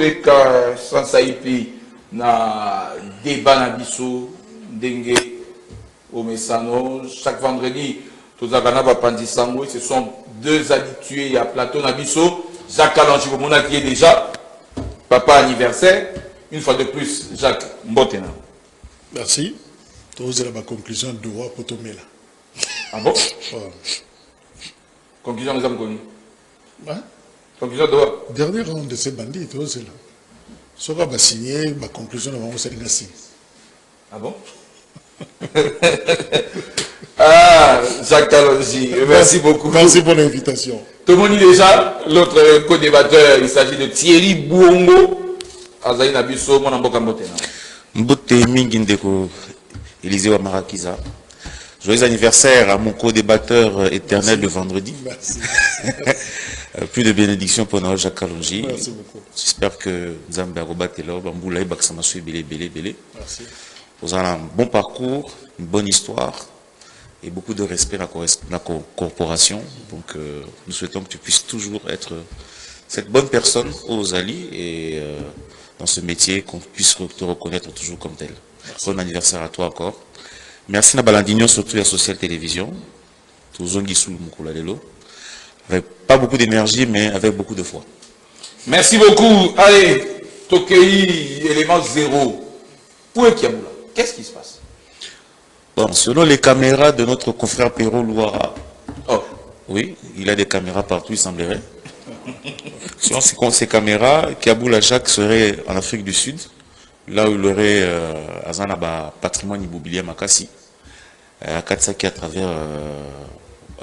les cas sans saipi na débat na biso dengue au Messano chaque vendredi tous agana va pandisango. Ce sont deux habitués à plateau na biso Jacques Kalonji Bomona qui est déjà papa anniversaire une fois de plus Jacques Mbotena. Merci. Tous la conclusion de roi Potomela. Ah bon? Conclusion des hommes connus. Conclusion de quoi? Dernier round de ces bandits, tout c'est là. Ce qu'on va signer, ma conclusion, on va signer. Ah bon? Ah, Jacques Kalonji, merci beaucoup. Merci pour l'invitation. Tout le monde dit déjà, l'autre co-débatteur, il s'agit de Thierry Bouongo. Azaï Nabiso, mon amboka Mbotena. Mbote Mingindeko, Élisée Wamarakiza. Joyeux anniversaire à mon co-débatteur éternel de vendredi. Merci. Plus de bénédictions pour Noël Jacques Kalonji. Merci beaucoup. J'espère que Zambia Robatelo, Bamboula et Baksamasou Belé. Merci. Vous avez un bon parcours, une bonne histoire et beaucoup de respect dans la corporation. Donc nous souhaitons que tu puisses toujours être cette bonne personne aux alliés et dans ce métier, qu'on puisse te reconnaître toujours comme tel. Merci. Bon anniversaire à toi encore. Merci à Balandino, surtout la Social Télévision. Avec pas beaucoup d'énergie, mais avec beaucoup de foi. Merci beaucoup. Allez, Tokei, élément zéro. Où est Kiaboula? Qu'est-ce qui se passe? Bon, selon les caméras de notre confrère Perrault Louara, oh. Oui, il a des caméras partout, il semblerait. Selon ces caméras, Kiaboula Jacques serait en Afrique du Sud, là où il aurait un patrimoine immobilier Makassi, à Katsaki à travers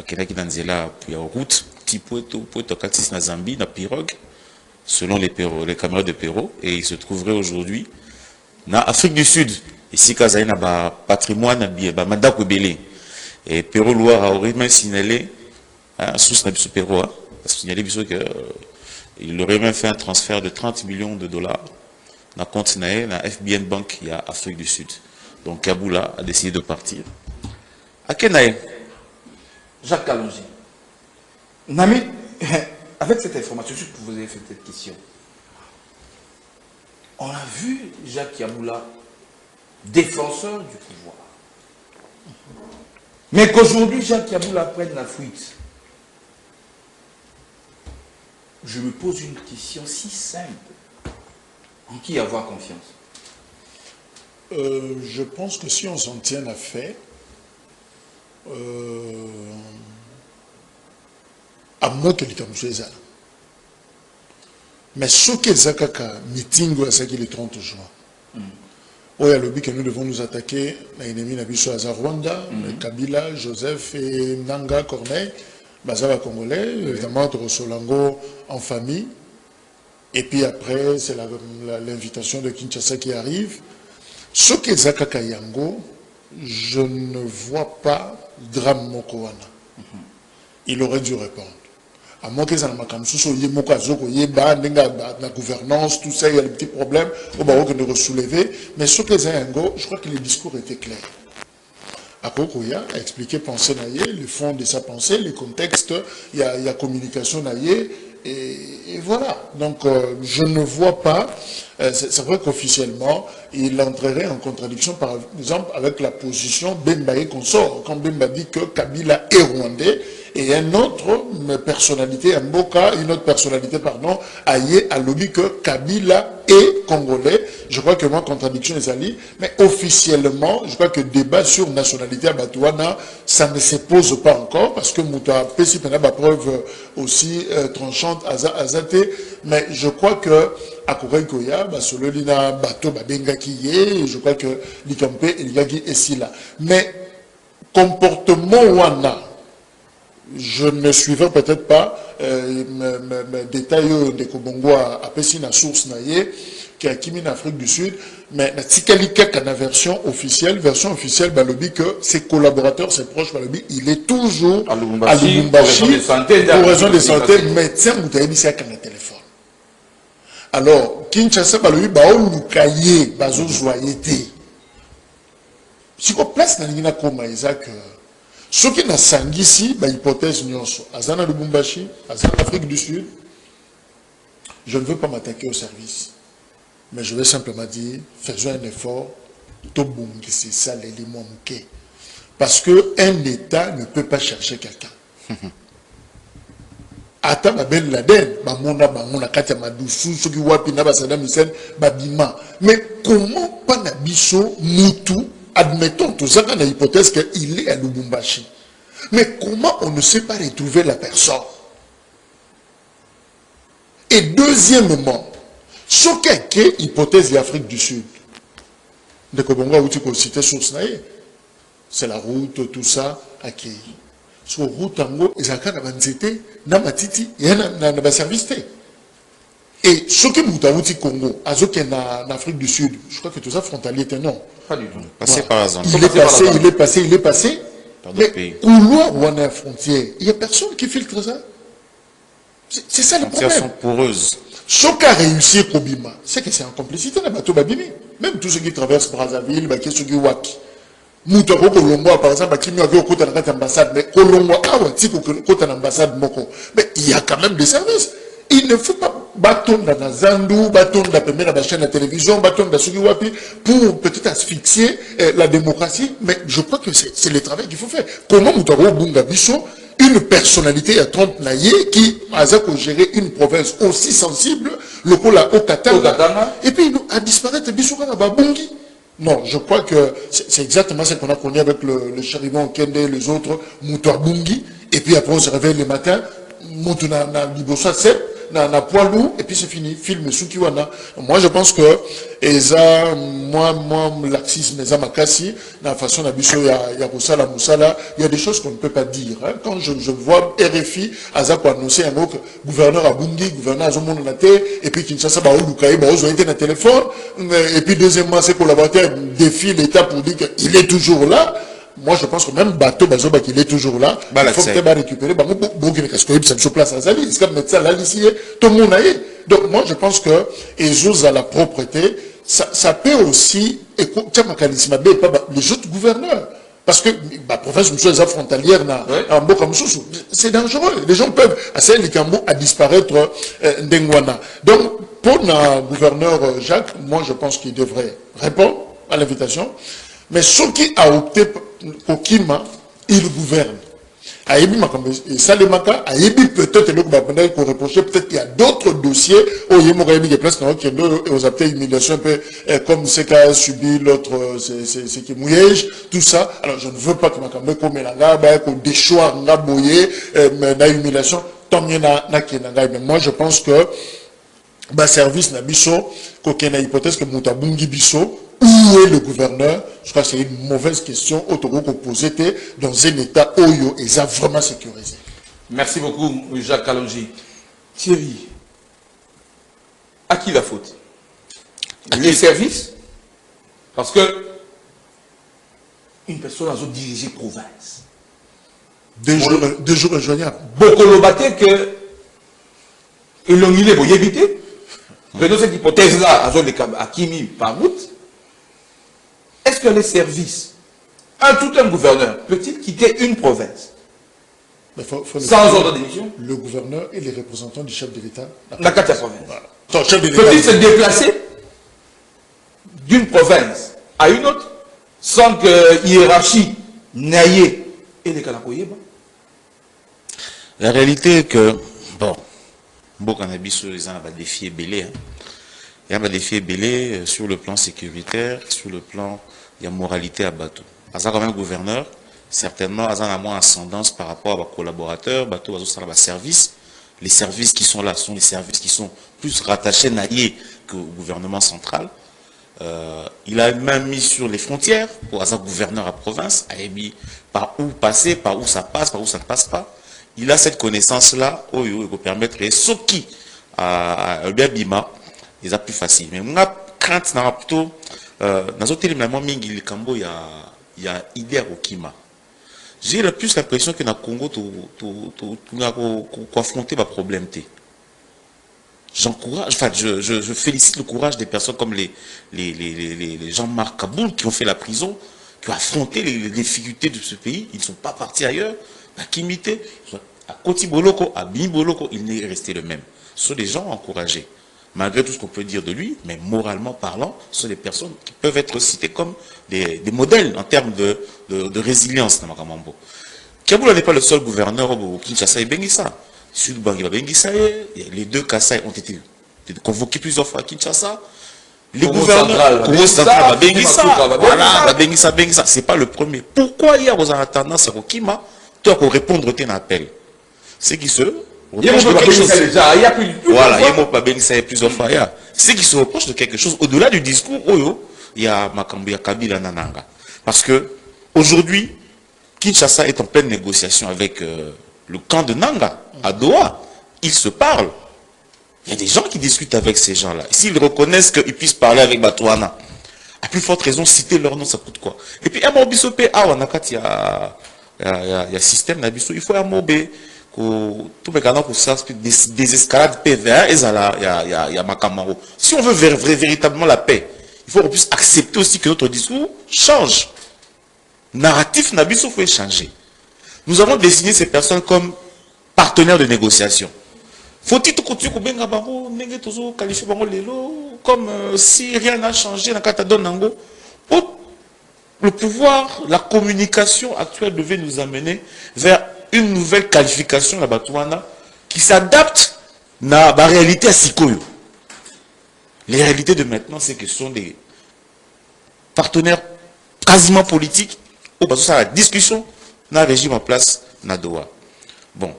Kenaki Danzela, puis en route, Tipueto, Katsis na Zambie, na pirogue, selon les caméras de Perrault, et il se trouverait aujourd'hui en Afrique du Sud. Ici, Kazaï n'a patrimoine, Madako Belé. Et Perrault Louara aurait même signalé, sous Nabiso Perrault, signalé qu'il aurait même fait un transfert de 30 millions de dollars dans le compte na FBN Bank il y a Afrique du Sud. Donc Kaboula a décidé de partir. À Kenaï. Jacques Kalonji. Nami, avec cette information, je vous ai fait cette question. On a vu Jacques Kaboula, défenseur du pouvoir. Mais qu'aujourd'hui, Jacques Kaboula prenne la fuite. Je me pose une question si simple. En qui avoir confiance? Je pense que si on s'en tient à fait, à moins que les mais ce que Zakaka meeting le 30 juin, où il y a le but que nous devons nous attaquer à l'ennemi Nabiso à Rwanda, Kabila, Joseph et Nanga Corneille, Bazava Congolais, évidemment Rosolango en famille. Et puis après, c'est l'invitation de Kinshasa qui arrive. Ce que Zakaka Yango, je ne vois pas drame Mokowana. Il aurait dû répondre. À moins que ça ne m'a pas la gouvernance, tout ça, il y a des petits problèmes, on va de soulever. Mais ce que Zayango, je crois que les discours étaient clairs. Akokoya a expliqué pensée naïe, le fond de sa pensée, le contexte, il y a communication naïe. Et voilà, donc je ne vois pas, c'est vrai qu'officiellement, il entrerait en contradiction par exemple avec la position Bembaye consort, quand Bemba dit que Kabila est rwandais, et une autre personnalité, une autre personnalité, pardon, Aye a lobby que Kabila est congolais. Je crois que moi, contradiction les alliés, mais officiellement, je crois que débat sur nationalité à Batouana, ça ne se pose pas encore, parce que Mouta Pessi n'a pas preuve aussi tranchante à Zate, mais je crois que à Koreikoya, selon l'ina bateau, Bengaki, je crois que l'Ikampe et l'Igagi est si là. Mais comportement Wana, je ne suivrai peut-être pas mes détails de Kobongo à Pessina source naïe qui a Kimi en Afrique du Sud, mais la version officielle, balobi que ses collaborateurs, ses proches, balobi, il est toujours à Lubumbashi pour raison de santé, médecin ou taïbisi à un téléphone. Alors, Kinshasa balobi baou lukaye bazo joyété. Si on place dans l'ina comme Isaac. Ce qui n'a sangisi, hypothèse nyonso, Azana Lubumbashi, Azana Afrique du Sud, je ne veux pas m'attaquer au service, mais je vais simplement dire, faisons un effort, c'est ça l'élément manqué. Parce qu'un État ne peut pas chercher quelqu'un. Ata Ben Laden, mais comment pas Nabiso Moutou, admettons tout ça dans l'hypothèse qu'il est à Lubumbashi. Mais comment on ne sait pas retrouver la personne? Et deuxièmement, ce qu'est hypothèse de l'Afrique du Sud, de Kobonga où tu peux citer source, c'est la route, tout ça, accueilli. Sur la route, ils ont na matiti, il y a un service. Et ce qui est au Congo, à ce qui est en Afrique du Sud, je crois que tout ça frontalier était non. Pas du tout. Passé par la zone. Il est passé. Par Mais d'autres pays. couloir où on a frontière, il n'y a personne qui filtre ça. C'est ça le Les frontières problème. sont poreuses. Ce qu'a réussi Kobima, c'est que c'est en complicité dans bateau Babimi. Même tous ceux qui traversent Brazzaville, ceux qui Waki. Moutako Kolongo, par exemple, qui nous a vu au côté de l'ambassade, mais Kolongo, côté de l'ambassade Moko. Mais il y a quand même des services. Il ne faut pas bâton dans la Zandou, bâton dans la chaîne de la télévision, bâton dans Sugiwapi pour peut-être asphyxier la démocratie. Mais je crois que c'est le travail qu'il faut faire. Comment Moutako Bunga Bisso, une personnalité à 30 naïe qui a géré une province aussi sensible, le Kola Okatanga, et puis il a disparu Bisso Babungi. Non, je crois que c'est exactement ce qu'on a connu avec le Chariban Kende et les autres, Moutouabungi, et puis après on se réveille le matin, Moutouna Libosa Sep, na poids lourd, et puis c'est fini, film Sukiwana. Moi je pense que, moi, laxisme, Makassi, dans la façon d'habitude, il y a Moussala, il y a des choses qu'on ne peut pas dire. Hein. Quand je vois RFI, Azako annoncer un autre gouverneur à Bungi, gouverneur à Zomononate, et puis Kinshasa, Lukaï, ils ont été dans le téléphone, et puis deuxièmement, ses collaborateurs défient l'État pour dire qu'il est toujours là. Moi, je pense que même Bateau Bazoba, qu'il est toujours là, il faut peut-être récupérer. Parce que c'est sur place à Zali, c'est comme médecin là, ici, tout le monde a. Donc, moi, je pense que, et j'ose à la propreté, ça peut aussi, les autres gouverneurs. Parce que la province frontalière, c'est dangereux. Les gens peuvent, à disparaître d'Engwana. Donc, pour le gouverneur Jacques, moi, je pense qu'il devrait répondre à l'invitation. Mais ceux qui a opté pour Kima, il gouverne. Salemaka, peut-être qu'on reprocher, peut-être qu'il y a d'autres dossiers où il y a des places qui ont appelé humiliation un peu comme ce qu'a subi l'autre, c'est qui mouillage, tout ça. Alors je ne veux pas que ma campagne comme la qu'on déchoir, n'a boyé, mais humiliation, tant mieux mais moi je pense que, service n'a biso, qu'il y a une hypothèse que Moutabungi biso, où est le gouverneur? Je crois que c'est une mauvaise question. Autour qu'on posait dans un état Oyo et ça vraiment sécurisé. Merci beaucoup, Jacques Kalonji. Thierry, à qui la faute? Les services? Parce que une personne a dirigé province. Deux jours rejoignables. Beaucoup l'ont battu que ils l'ont mis pour y éviter. Mais dans cette hypothèse-là, à Kimi par route. Est-ce que les services, tout un gouverneur, peut-il quitter une province sans ordre de démission? Le gouverneur et les représentants du chef de l'État. La province. Voilà. Peut-il se déplacer d'une province à une autre sans que hiérarchie n'aille et les Kalakoyeba? La réalité est que, bon, beaucoup en habit sur les uns va défier Belé. Il y a un défi belé sur le plan sécuritaire, sur le plan de la moralité à bateau. À ça, comme un gouverneur, certainement, à ça, a moins ascendance par rapport à vos collaborateurs, bateau, à vos services. Les services qui sont là sont les services qui sont plus rattachés naïés qu'au gouvernement central. Il a même mis sur les frontières pour un gouverneur à province, a mis par où passer, par où ça passe, par où ça ne passe pas. Il a cette connaissance-là, il peut permettre, et ce qui a Bima, ils a plus facile. Mais moi, crainte, plutôt, dans ce téléménagement, il y a idée à Okima. J'ai plus l'impression que dans le Congo, tu as affronté le problème. J'encourage, enfin, je félicite le courage des personnes comme les Jean-Marc Kaboul qui ont fait la prison, qui ont affronté les difficultés de ce pays. Ils ne sont pas partis ailleurs. À Kimité, à Koti Boloko, à Bini Boloko, il n'est resté le même. Ce sont des gens encouragés. malgré tout ce qu'on peut dire de lui, mais moralement parlant, ce sont des personnes qui peuvent être citées comme des modèles en termes de résilience. Kaboula n'est pas le seul gouverneur au Kinshasa et Bengissa. Les deux Kassai ont été convoqués plusieurs fois à Kinshasa. Les gouverneurs, Bengissa, c'est pas le premier. Pourquoi il y a tendance à Rokima, toi pour répondre à un appel? C'est qui se reproche de quelque chose. Voilà, il y a plusieurs fois. C'est qui se reproche de quelque chose au-delà du discours. Il y a Makambu, il y a Kabila Nananga. Parce que aujourd'hui, Kinshasa est en pleine négociation avec le camp de Nanga à Doha. Ils se parlent. Il y a des gens qui discutent avec ces gens-là. S'ils reconnaissent qu'ils puissent parler avec Batouana, à plus forte raison, citer leur nom, ça coûte quoi? Et puis, il y a système, il faut un mobé, tout le canard pour ça, des escalades PVA, et il y a Makamaro. Si on veut véritablement la paix, il faut qu'on puisse accepter aussi que notre discours change. Narratif Nabiso faut changer. Nous avons désigné ces personnes comme partenaires de négociation. Faut-il continuer qualifier comme si rien n'a changé dans le le pouvoir, la communication actuelle devait nous amener vers une nouvelle qualification la Batouana qui s'adapte à la réalité à Sikoyo. Les réalités de maintenant, c'est que ce sont des partenaires quasiment politiques où la discussion dans le régime en place Nadoa. Bon,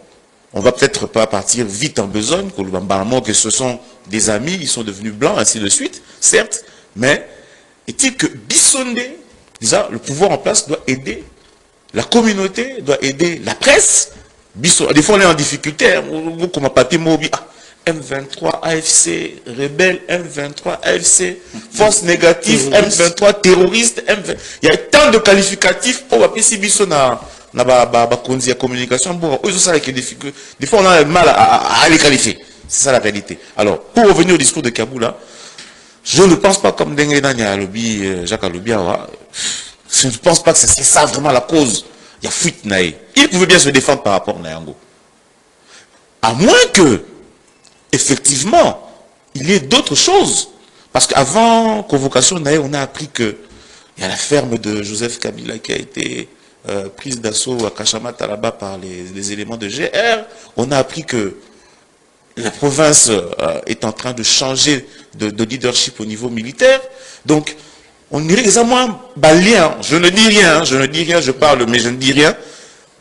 on va peut-être pas partir vite en besogne, que ce sont des amis, ils sont devenus blancs, ainsi de suite, certes, mais est-il que Bissondé, déjà, le pouvoir en place doit aider, la communauté doit aider la presse. Des fois, on est en difficulté, comme un papier mobile. M23, AFC, rebelle, M23, AFC, force négative, M23, terroriste, M23. Il y a tant de qualificatifs pour appeler si Bissot na communication. Des fois, on a mal à les qualifier. C'est ça la réalité. Alors, pour revenir au discours de Kaboula, je ne pense pas comme Jacques Aloubia. Je ne pense pas que c'est ça vraiment la cause. Il y a fuite naïe. Il pouvait bien se défendre par rapport à Nayango. À moins que, effectivement, il y ait d'autres choses. Parce qu'avant convocation naïe, on a appris que il y a la ferme de Joseph Kabila qui a été prise d'assaut à Kachamata là-bas par les éléments de GR. On a appris que la province est en train de changer de leadership au niveau militaire. Donc, on dirait que ça, moi, balien. Je ne dis rien, je parle, mais je ne dis rien.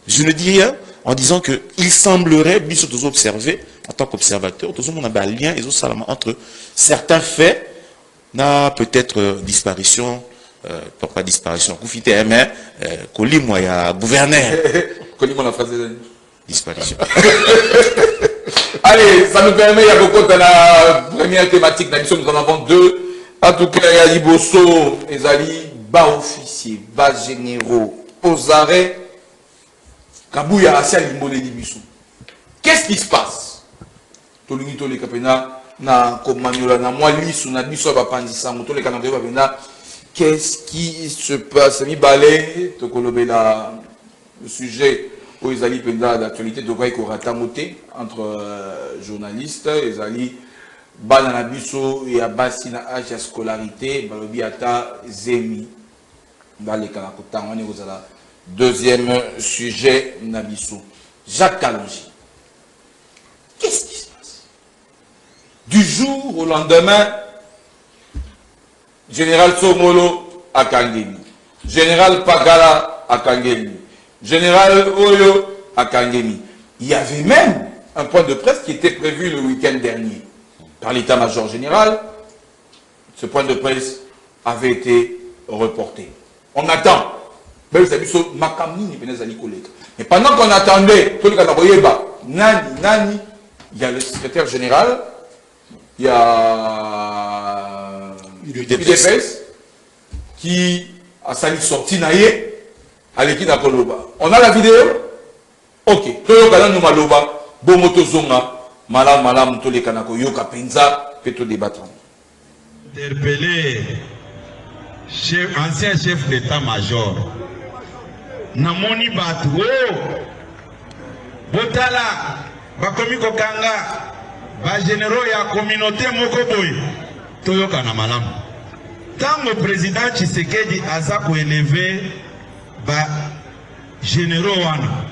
Je ne dis rien en disant qu'il semblerait, bien sûr, observer, en tant qu'observateur, tout le monde a un lien entre certains faits, peut-être disparition, pas disparition, mais Colimo, il y a gouverneur. Colimo, la phrase de disparition. Allez, ça nous permet, il y a beaucoup de la première thématique, nous en avons deux. En tout cas, il y a Liboso, Ezali, bas officiers, bas généraux, aux arrêts, Kabouya, Assia, Limone, Libiso. Qu'est-ce qui se passe? Tolunito, les Kapena, na Komanyola, na Moalis, na Biso, Bapandisa, Moto, les Canadiens, qu'est-ce qui se passe? Mi balai, Tokolobe, le sujet où Ezali Penda d'actualité de Vaiko Ratamote entre journalistes, Ezali. Banana biso et abasi na âge de scolarité, balobi ata zemi. Dans les Kanakota, on est au deuxième sujet nabiso. Jacques Kalonji. Qu'est-ce qui se passe? Du jour au lendemain, Général Somolo à Kangemi, Général Pagala à Kangemi, Général Oyo à Kangemi. Il y avait même un point de presse qui était prévu le week-end dernier par l'état-major général. Ce point de presse avait été reporté. On attend. Mais pendant qu'on attendait, il y a le secrétaire général, il y a UDPS qui a sali sorti naïe à l'équipe d'Akoloba. On a la vidéo? Ok. Toyo nous maloba, bomoto zonga. Malam, tous les Kanako, Yoka Penza, peut débattre. Interpellé, ancien chef d'état-major, Namoni Batouo, Botala, Bakomi Kokanga, ba généraux ya communauté moko boy toyoka na malamu tango président Tshisekedi aza ko élever ba généraux wana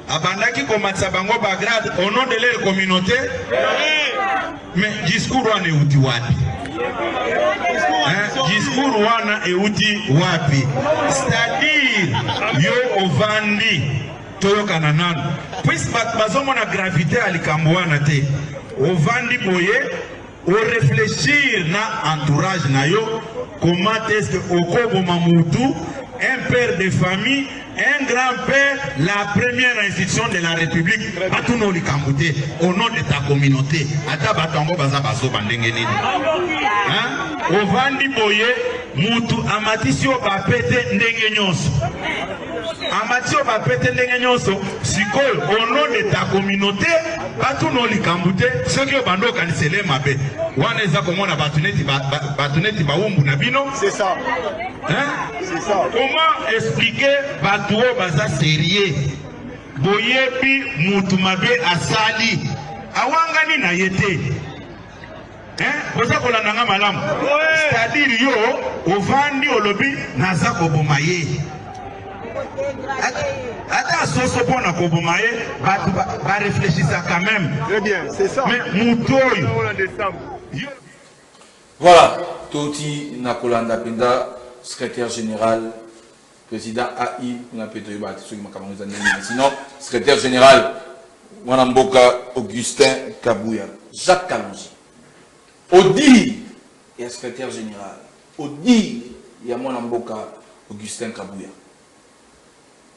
abandaki komatisa bango ba grade au nom de leur communauté mais discours wana euti wapi discours wana euti wapi c'est-à-dire yo ovandi toyoka na nanu puis bazomona gravité ya likambo wana te ovandi boye o réfléchir na entourage na yo comment est-ce que okoboma mutu un père de famille, un grand-père, la première institution de la République, Batuno Likambouté, au nom de ta communauté. Ata Batango Bazabazo Bandengenini. Ovandi Boye, Moutou Amatisio Bapete Ndengenyoso. Amatio Bapete Ndengenyoso, Sikol, au nom de ta communauté, Batuno Likambouté, ceux qui ont bando Kanisele Mabe. Waneza Komona Batuneti Baumbu Nabino. C'est ça. C'est ça. Comment expliquer Batouo Baza sérieux? Boyebi Moutumabe Asali. Awangani na yete. Boza kolandanga malamu. C'est-à-dire yo, ovandi olobi naza kobomaye. Ata soso pona kobomaye, ba réfléchissa quand même. Très bien, c'est ça. Mais Moutoy. Voilà, Toti Nakolanda Penda, secrétaire général, président AI, sinon, secrétaire général, Wanamboka Augustin Kabouya, Jacques Kalonji. Odi, et secrétaire général, Odi, il y a Wanamboka Augustin Kabouya.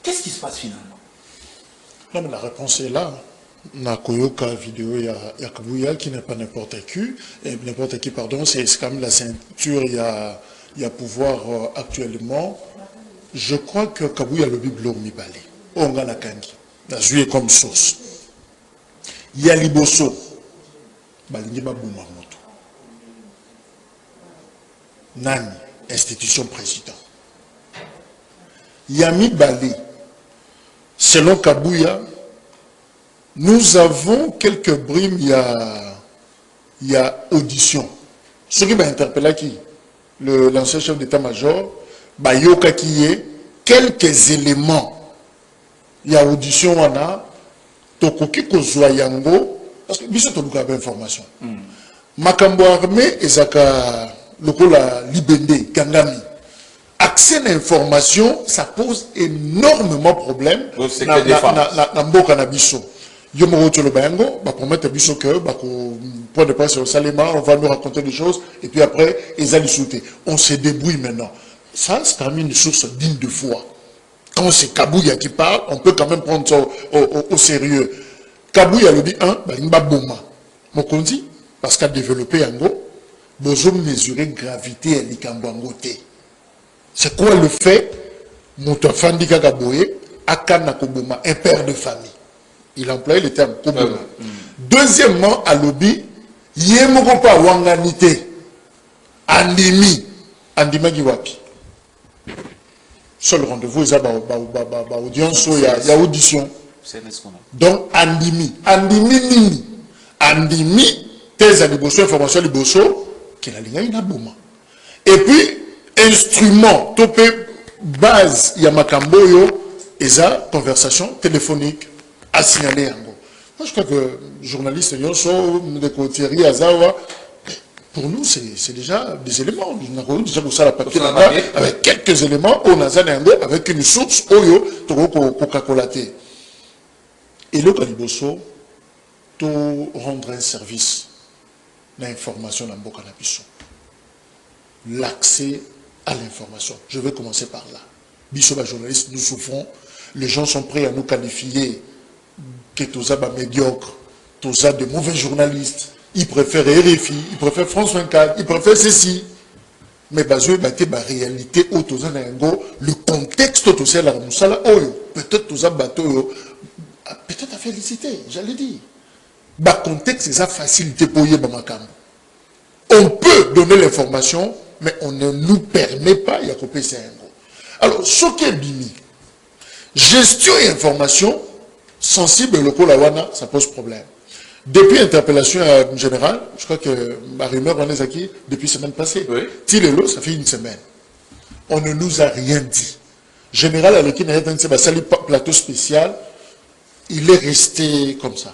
Qu'est-ce qui se passe finalement? Non, mais la réponse est là. Na koyoka vidéo ya Kabouya qui n'est pas n'importe qui, pardon, c'est quand même la ceinture, il y a pouvoir actuellement. Je crois que Kabouya le Bible Mibale, Onga Nakangi, n'a joué comme source. Il y a Liboso, Balingima Boumamoto. Nani, institution président. Il y a Mibale, selon Kabouya. Nous avons quelques brimes, il y a audition. Ce qui m'a interpellé qui l'ancien chef d'état-major, Bayoka qui est quelques éléments. Il y a audition, on a Tokoki Kozwayango, parce que biso toluka ba information. Makambo armé ezaka lokola libende Kangami. Accès à l'information, ça pose énormément de problèmes na mboka na biso. Yo mo rotolo bango, ba promettre biso que ba ko point de presse au Salema, on va nous raconter des choses et puis après ils allaient sauter. On se débrouille maintenant. Ça c'est quand même une source digne de foi. Quand c'est Kabouya qui parle, on peut quand même prendre ça au sérieux. Kabouya le dit ba boma. Mokonzi parce qu'a développé yango, besoin mesurer gravité et likambango té. C'est quoi le fait Moutafandi Kagaboye akana koboma un père de famille. Il employait le terme Koboma. Deuxièmement, à l'obi, Yemokopa Wanganite, Andimi, Andima Giwapi. Seul rendez-vous, il y a audience, il y a audition. Donc, Andimi. Andimi Nini. Andimi, thèse à Liboso, information à Liboso, qui est la ligne à Boma. Et puis, instrument, topé, base, il y a Makamboyo, et ça, conversation téléphonique. À signaler. Moi, je crois que journaliste Nyonso, de Thierry Azawa, pour nous, c'est déjà des éléments. Nous avons déjà pour ça la papier là-bas, avec quelques éléments, on a avec une source, Oyo, Coca-Colaté. Et le Kaliboso, tout rendre un service l'information dans Mboka Nabiso. L'accès à l'information. Je vais commencer par là. Biso, journaliste, nous souffrons. Les gens sont prêts à nous qualifier que tous les médiocres, tous les de mauvais journalistes, ils préfèrent RFI, ils préfèrent France 24, ils préfèrent ceci. Mais la réalité, le contexte, peut-être tous les bateaux, peut-être à féliciter, j'allais dire. Le contexte, c'est la facilité pour y on peut donner l'information, mais on ne nous permet pas de copier ça. Alors, ce qui est bimi, gestion et information, sensible local lawana, ça pose problème. Depuis l'interpellation générale, je crois que ma rumeur en est acquis depuis la semaine passée. Oui. Tilelo, ça fait une semaine. On ne nous a rien dit. Général Aleki Sali plateau spécial, il est resté comme ça.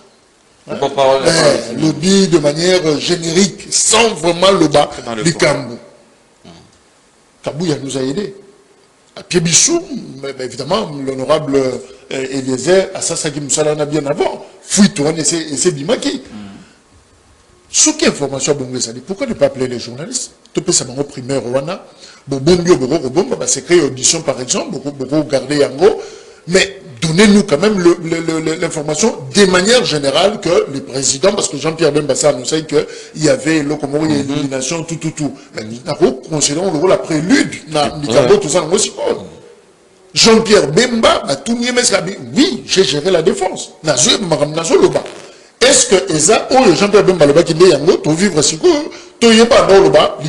Lobby de manière générique, sans vraiment le bas du Kambou. Kabouya nous a aidés. À Piebissou, évidemment, l'honorable Eliezer, à Sassaki Moussalana bien avant, Fouitouane et c'est Bimaki. Ce qui est information, pourquoi ne pas appeler les journalistes? Tout peut savoir primaire, Rwanda. C'est créé audition par exemple, beaucoup garder Yango, mais donnez-nous quand même l'information de manière générale que le président, parce que Jean-Pierre Bemba a annoncé qu'il y avait l'élimination, tout. Mais nous considérons le rôle la prélude, tout ça, Jean-Pierre Bemba a tout nié, oui, j'ai géré la défense. Est-ce que Eza ou Jean-Pierre Bemba le bas qui est Yango, tu vivre si tu n'es pas dans le bas,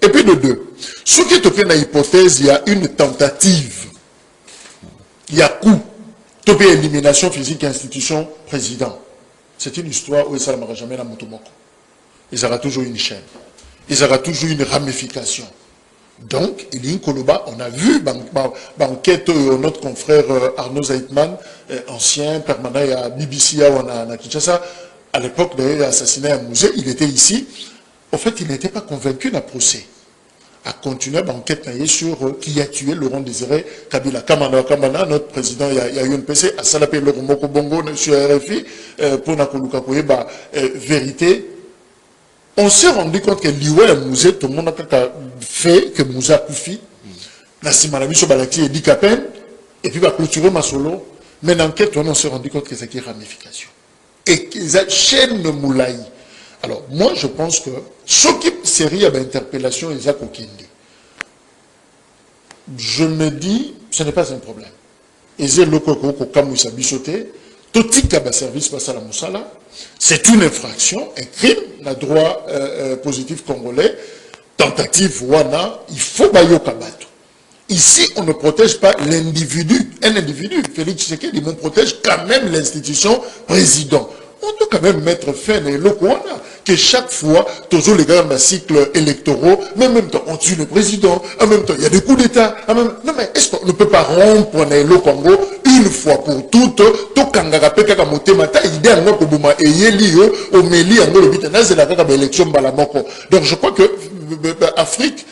et puis de deux, ce qui est dans l'hypothèse, il y a une tentative. Il y a coup. Topé élimination physique institution président. C'est une histoire où ça ne m'aura jamais la motomoko. Il y aura toujours une chaîne. Il y aura toujours une ramification. Donc, il y a une Koloba, on a vu l'enquête notre confrère Arnaud Zaitman, ancien permanent à BBC à Kinshasa, à l'époque de l'assassinat à Mouzé, il était ici. En fait, il n'était pas convaincu d'un procès. A continué l'enquête sur qui a tué Laurent Désiré Kabila. Kamana, notre président, il y a eu un PC, à Salapé le Romoko Bongo sur RFI, pour Nakoluka Koyeba, vérité. On s'est rendu compte que Liwa et Mouzé, tout le monde a fait que Mouzé a Koufi, Nassimanabi sur Balaki et Dikapen, et puis va clôturer Masolo. Mais l'enquête, on s'est rendu compte que c'est une ramification. Et que la chaîne Moulaï. Alors, moi, je pense que ce qui serait à l'interpellation Isaac Okende, je me dis, ce n'est pas un problème. C'est une infraction, un crime, le droit positif congolais, tentative, wana, il faut bayo kabato. Ici, on ne protège pas l'individu. Un individu, Félix Tshisekedi, on protège quand même l'institution président. On doit quand même mettre fin à l'Okwana, que chaque fois, toujours les gars dans cycle électoraux, mais en même temps, on tue le président, en même temps, il y a des coups d'État. Non, mais est-ce qu'on ne peut pas rompre le Congo une fois pour toutes, tout kangaka peka motemata, idée à moi pour bouma et yelio, au meli, en le bitana, c'est la kaka élection balamoko. Donc je crois que Afrique,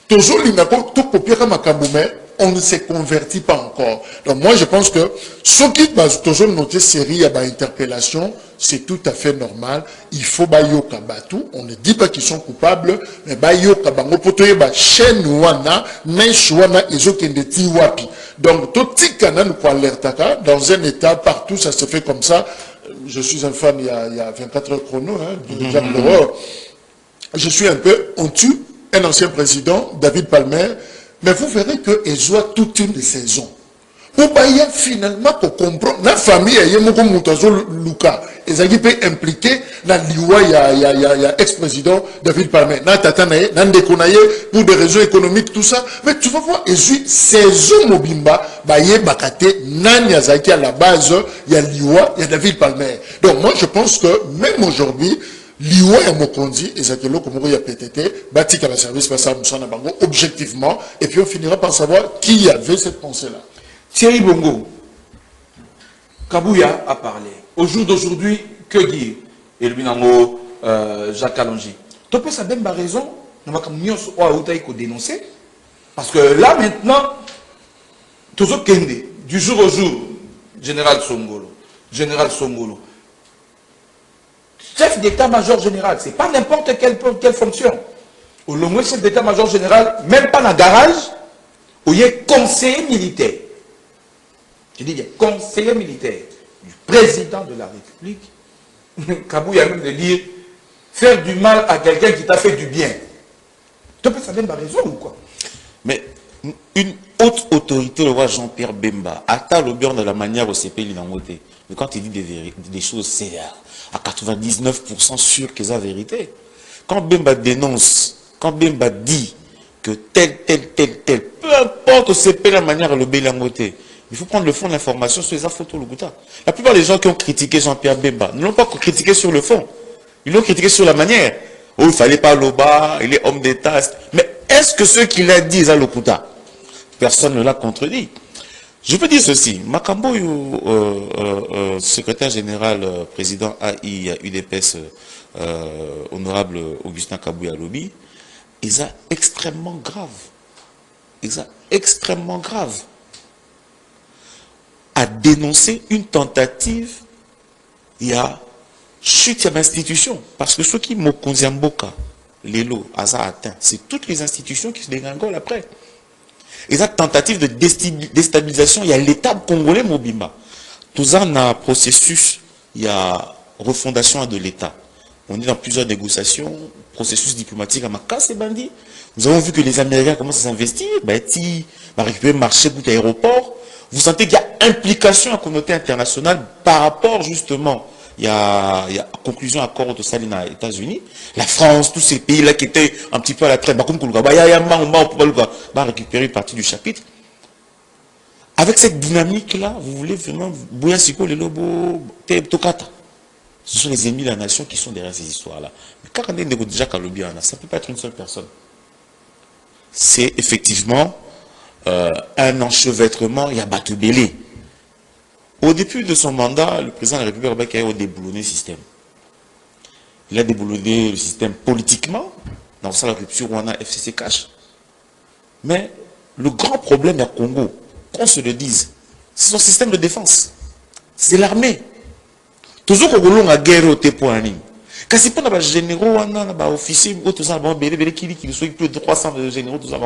toujours l'inako, tout copier comme Makamboumé, on ne s'est converti pas encore. Donc moi je pense que ce qui va toujours noter série à interpellation, c'est tout à fait normal. Il faut bayo kabatu. On ne dit pas qu'ils sont coupables, mais bayo kabango potoye ba chaîne wana, neshwana ezokende tiwapi. Donc tout tikana nous alertaka dans un état partout ça se fait comme ça. Je suis un fan il y a 24 heures chrono de Jacques Delors. Je suis un peu on tue un ancien président David Palmer. Mais vous verrez qu'ils ont toute une saison. Pour bailler finalement pour comprendre la famille il y a Luka ils ont été impliqués dans l'IWA il y a ex-président David Palmer na tatanaye na ndekonaye pour des raisons économiques tout ça mais tu vas voir ils ont saison mobimba bailler bakate nani azaki à la base il y a l'IWA il y a David Palmer donc moi je pense que même aujourd'hui Liwa et Mokondi, et Zakelo, comme il y a PTT, bâti qu'à la service, passe à Moussana Bango, objectivement, et puis on finira par savoir qui avait cette pensée-là. Thierry Bongo, Kabouya a parlé. Au jour d'aujourd'hui, que dire? Et le binango, Jacques Alongi. Tu peux savoir même raison, nous avons dénoncer. Parce que là, maintenant, toujours Kende, du jour au jour, Général Songolo, chef d'état-major général, c'est pas n'importe quelle fonction. Au moins chef d'état-major général, même pas dans le garage, où il y a conseiller militaire. Je dis, il y a conseiller militaire du président de la République. Kabou, il y a même de dire, faire du mal à quelqu'un qui t'a fait du bien. Tu peux savoir ma raison ou quoi? Mais une haute autorité, le roi Jean-Pierre Bemba, atteint le beurre de la manière au CP l'identité. Mais quand il dit des choses, c'est à 99% sûr que c'est la vérité. Quand Bemba dénonce, quand Bemba dit que tel, peu importe c'est la manière le bélangoté, Il faut prendre le fond de l'information sur les photos Lokuta. La plupart des gens qui ont critiqué Jean-Pierre Bemba ne l'ont pas critiqué sur le fond. Ils l'ont critiqué sur la manière. Oh, il ne fallait pas Loba, il est homme d'État. Mais est-ce que ceux qui l'ont dit à Lokuta, personne ne l'a contredit? Je peux dire ceci. Makambo, secrétaire général, président AI UDPS, honorable Augustin Kabouya Lobi, ils sont extrêmement grave. Ils sont extrêmement grave à dénoncer une tentative, il y a chute d'institutions. Parce que ceux qui m'ont Mboka, Lelo, Aza atteint, c'est toutes les institutions qui se dégringolent après. Et cette tentative de déstabilisation, il y a l'État congolais Mobimba. Tout ça, on a un processus, il y a refondation de l'État. On est dans plusieurs négociations, processus diplomatique à Makas et Bandi. Nous avons vu que les Américains commencent à s'investir, ils vont récupérer le marché de l'aéroport. Vous sentez qu'il y a implication à la communauté internationale par rapport justement, il y a conclusion accord de Saline aux États-Unis. La France, tous ces pays-là qui étaient un petit peu à la traite, va récupérer une partie du chapitre. Avec cette dynamique-là, vous voulez vraiment bouillir les lobos, tokata. Ce sont les ennemis de la nation qui sont derrière ces histoires-là. Mais quand on est déjà Kalobiana, ça ne peut pas être une seule personne. C'est effectivement un enchevêtrement, il y a Batubélé. Au début de son mandat, le président de la République a déboulonné le système. Il a déboulonné le système politiquement, dans ça la rupture où on a FCC cash. Mais le grand problème du Congo, qu'on se le dise, c'est son système de défense. C'est l'armée. Toujours qu'on a une guerre au Tépoani. Quand c'est pas les généraux, les officiers, qui sont plus de 300 généraux, tout ça,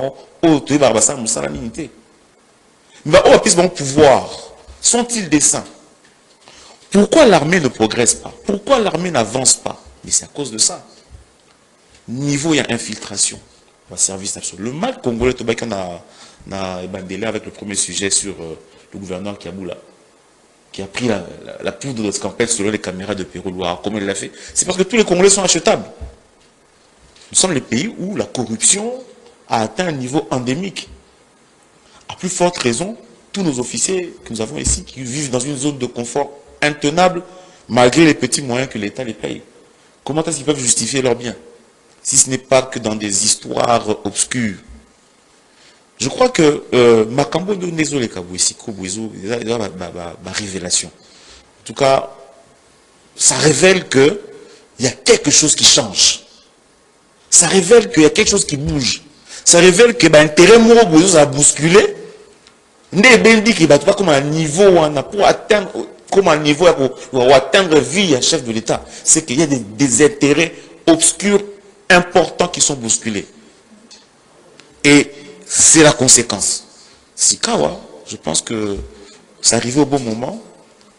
mais au plus bon pouvoir, sont-ils des saints? Pourquoi l'armée ne progresse pas? Pourquoi l'armée n'avance pas? Mais c'est à cause de ça. Niveau, il y a infiltration. Service national. Le mal congolais, on a ébandélé avec le premier sujet sur le gouverneur Kiaboula, qui a pris la poudre de scampette selon les caméras de Pérou-Loire. Comment il l'a fait? C'est parce que tous les Congolais sont achetables. Nous sommes les pays où la corruption a atteint un niveau endémique. À plus forte raison, tous nos officiers que nous avons ici, qui vivent dans une zone de confort intenable, malgré les petits moyens que l'État les paye. Comment est-ce qu'ils peuvent justifier leurs biens? Si ce n'est pas que dans des histoires obscures. Je crois que Makambo Nezo les Kabou ici, ma révélation. En tout cas, ça révèle qu'il y a quelque chose qui change. Ça révèle qu'il y a quelque chose qui bouge. Ça révèle que l'intérêt moral a bousculé. Qui va comme un niveau pour atteindre comme un niveau pour atteindre vie à chef de l'État. C'est qu'il y a des intérêts obscurs importants qui sont bousculés. Et c'est la conséquence. Sikawa, je pense que c'est arrivé au bon moment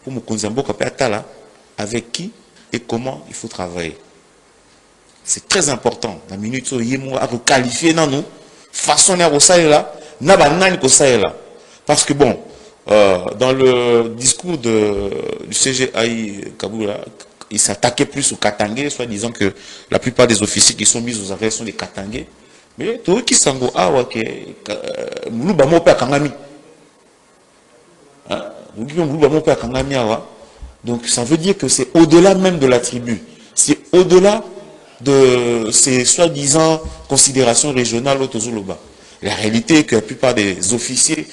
pour Mokonzambo Kapatala avec qui et comment il faut travailler. C'est très important. La minute où il y a qualifier nous, façon là, parce que bon, dans le discours du CGI Kaboula, il s'attaquait plus aux Katangais, soit disant que la plupart des officiers qui sont mis aux arrêts sont des Katangais. Mais tout qui s'en va, donc ça veut dire que c'est au-delà même de la tribu. C'est au-delà de ces soi-disant considérations régionales au Tozoloba. La réalité est que la plupart des officiers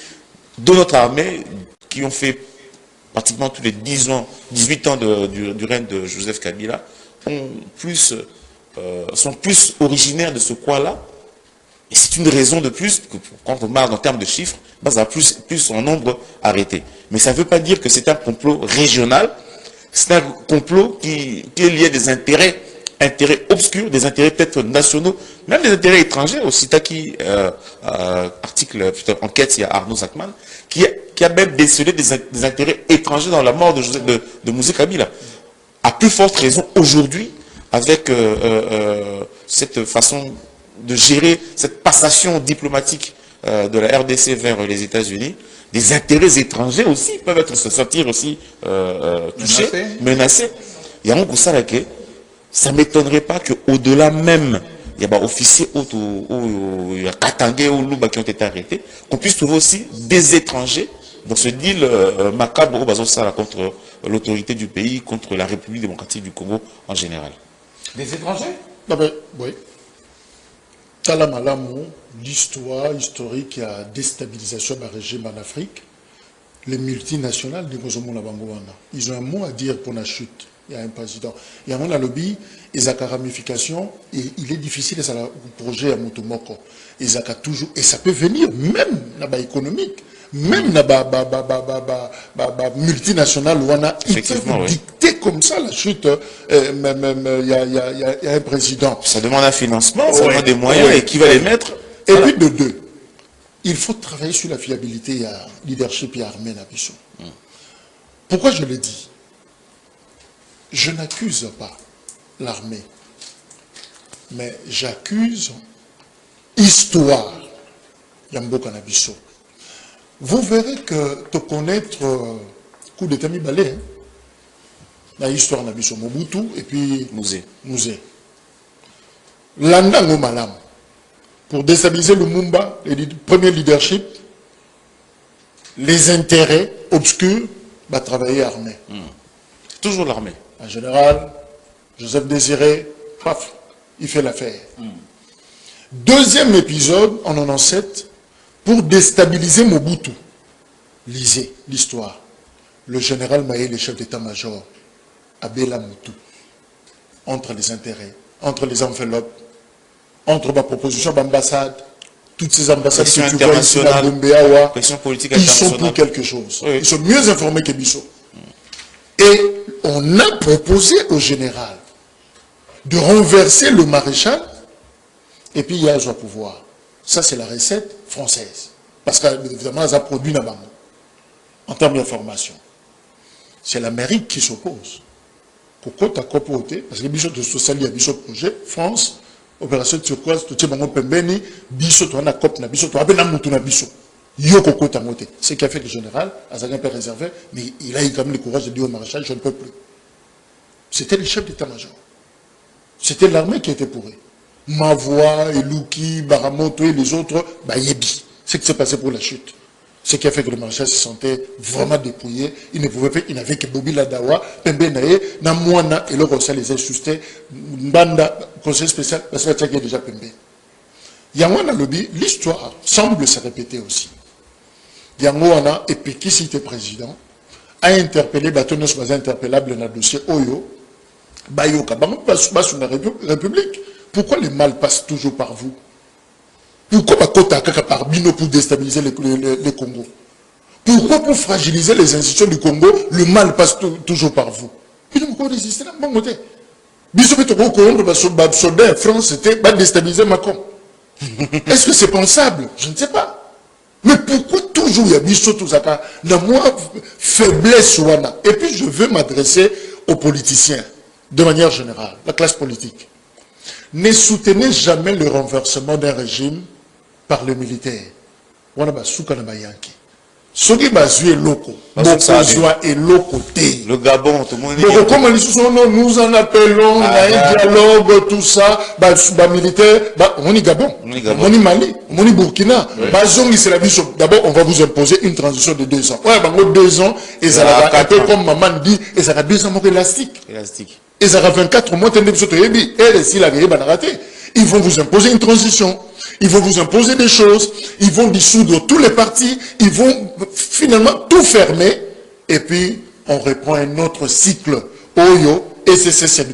de notre armée qui ont fait pratiquement tous les 18 ans du règne de Joseph Kabila sont plus originaires de ce coin-là. Et c'est une raison de plus, que quand on parle en termes de chiffres, ça a plus en nombre arrêté. Mais ça ne veut pas dire que c'est un complot régional, c'est un complot qui est lié à des intérêts obscurs, des intérêts peut-être nationaux, même des intérêts étrangers. Au Sitaki, article, enquête, il y a Arnaud Zachman, qui a même décelé des intérêts étrangers dans la mort de Mouzé Kabila. À plus forte raison, aujourd'hui, avec cette façon de gérer cette passation diplomatique de la RDC vers les États-Unis, des intérêts étrangers aussi peuvent se sentir aussi touchés, menacés. Il y a un coup ça ne m'étonnerait pas qu'au-delà même, il y a des officiers il y a Katangé ou Luba qui ont été arrêtés, qu'on puisse trouver aussi des étrangers dans ce deal macabre contre l'autorité du pays, contre la République démocratique du Congo en général. Des étrangers? Oui. Talamalamu, l'histoire historique à déstabilisation du régime en Afrique, les multinationales, ils ont un mot à dire pour la chute. Il y a un président. Il y a un lobby, ils ont des ramifications, et il est difficile, c'est un projet à Motomoko. Ils ont toujours, et ça peut venir même dans l'économique, même dans la multinationale, ils peuvent dicter comme ça la chute. Il y a un président. Ça demande un financement, ça demande des moyens, et qui va les mettre? Et puis de deux, il faut travailler sur la fiabilité, il y a leadership et armée dans Bissau. Pourquoi je le dis? Je n'accuse pas l'armée, mais j'accuse histoire. Yambo Kanabiso. Vous verrez que te connaître coup d'état mi balé, la histoire Nabiso Mobutu et puis Mouzé. Landango Malam, pour déstabiliser le Mumba, le premier leadership, les intérêts obscurs, va travailler armée. Toujours l'armée. En général, Joseph Désiré, paf, il fait l'affaire. Deuxième épisode, en 97, pour déstabiliser Mobutu. Lisez l'histoire. Le général Maé, le chef d'état-major, Abela Moutou, entre les intérêts, entre les enveloppes, entre ma proposition d'ambassade, toutes ces ambassades que tu vois ici à Bombeawa, ils sont pour quelque chose. Oui. Ils sont mieux informés que Bissau. Et on a proposé au général de renverser le maréchal et puis il y a un pouvoir. Ça, c'est la recette française. Parce qu'évidemment, ça produit là-bas. En termes d'information. C'est l'Amérique qui s'oppose. Pourquoi tu as copoté? Parce que Bissau de Sossali a Bissau projet, France, opération turquoise, tu sais, Pembeni, Bissau, tu as cop na Bissau, tu as na Bissau. Ce qui a fait que le général, Azagan peut réserver, mais il a eu quand même le courage de dire au maréchal, je ne peux plus. C'était le chef d'état-major. C'était l'armée qui était pourrie. Mavoie, Elouki, Baramoto et les autres, Yebi. C'est ce qui s'est passé pour la chute. Ce qui a fait que le maréchal se sentait vraiment dépouillé. Il ne pouvait pas, il n'avait que Bobi Ladawa, Pembe Naye, Namouana, et le conseil les ajustait, Banda, conseil spécial, parce que c'est déjà Pembe. Yangwana Lobby, l'histoire semble se répéter aussi. Yangwana, et puis qui était président, a interpellé, Batonos was interpellable dans le dossier Oyo, Bayoka, pas sur la République. Pourquoi les mal passent toujours par vous? Pourquoi Bakota Kaka par Bino pour déstabiliser les Congos? Pourquoi pour fragiliser les institutions du Congo, le mal passe toujours par vous? Il n'a pas résisté là, bon côté. Bissau Betoko Colombe, soldat en France, c'était déstabiliser Macron. Est-ce que c'est pensable? Je ne sais pas. Mais pourquoi toujours il y a Bissau tout ça? Dans moi, faiblesse ouana. Et puis je veux m'adresser aux politiciens, de manière générale, la classe politique. Ne soutenez jamais le renversement d'un régime par le militaire. Wana basuka na bayanki. Soki bazui eloko, bokozwa eloko te. Le Gabon, tout le monde dit. Comme nous en appelons un dialogue, tout ça, militaire, on est Gabon, on est Mali, on est Burkina. D'abord, on va vous imposer une transition de 2 ans. Ouais, 2 ans, et ça va un peu comme maman dit, et ça va 2 ans élastique. Et ça va 24 mois, ils vont vous imposer une transition. Ils vont vous imposer des choses. Ils vont dissoudre tous les partis. Ils vont finalement tout fermer. Et puis, on reprend un autre cycle. Oyo, SSS,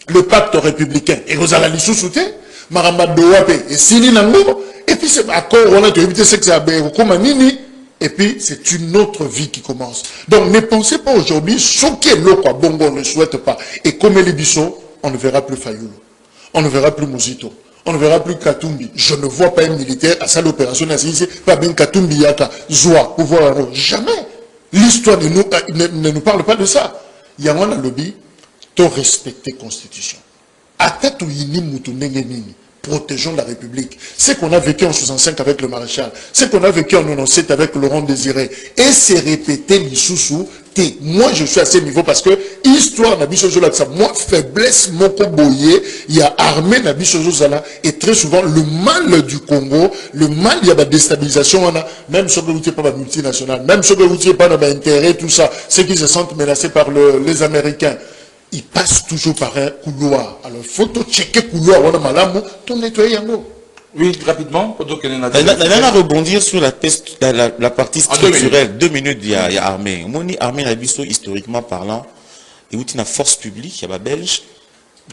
le pacte républicain. Et vous allez le sous-souter. Maramba Doape et Sili Nango. Et puis, c'est accord, on a évité ce que ça a Nini. Et puis, c'est une autre vie qui commence. Donc, ne pensez pas aujourd'hui, choquer l'eau, Bongo ne souhaite pas. Et comme les Bissau, on ne verra plus Fayoulou. On ne verra plus Mouzito. On ne verra plus Katumbi. Je ne vois pas un militaire à ça l'opération nationale, pas bien Katumbi Yaka, Zoua, pouvoir. Jamais. L'histoire ne nous parle pas de ça. Il y a un lobby, to respecter la Constitution. Atatu yini mutu nini. Protégeons la République. Ce qu'on a vécu en 65 avec le maréchal, ce qu'on a vécu en 97 avec Laurent Désiré, et c'est répété l'Issoussou, vérité. Moi, je suis à ce niveau parce que histoire n'a ça. Moi, faiblesse, moko boye, il y a armée n'a zala et très souvent le mal du Congo, le mal, il y a la déstabilisation, on a, même si vous n'êtes pas la multinationale, même si vous n'êtes pas d'intérêt, tout ça, ceux qui se sentent menacés par les Américains, ils passent toujours par un couloir. Alors, il faut checker le couloir, on a malamou, tout nettoyer yango. Oui, rapidement. On a rebondir sur la partie structurelle. 2 minutes, il y a armée. Moni armée Nabiso, historiquement parlant, et où il y a force publique, il y a belge,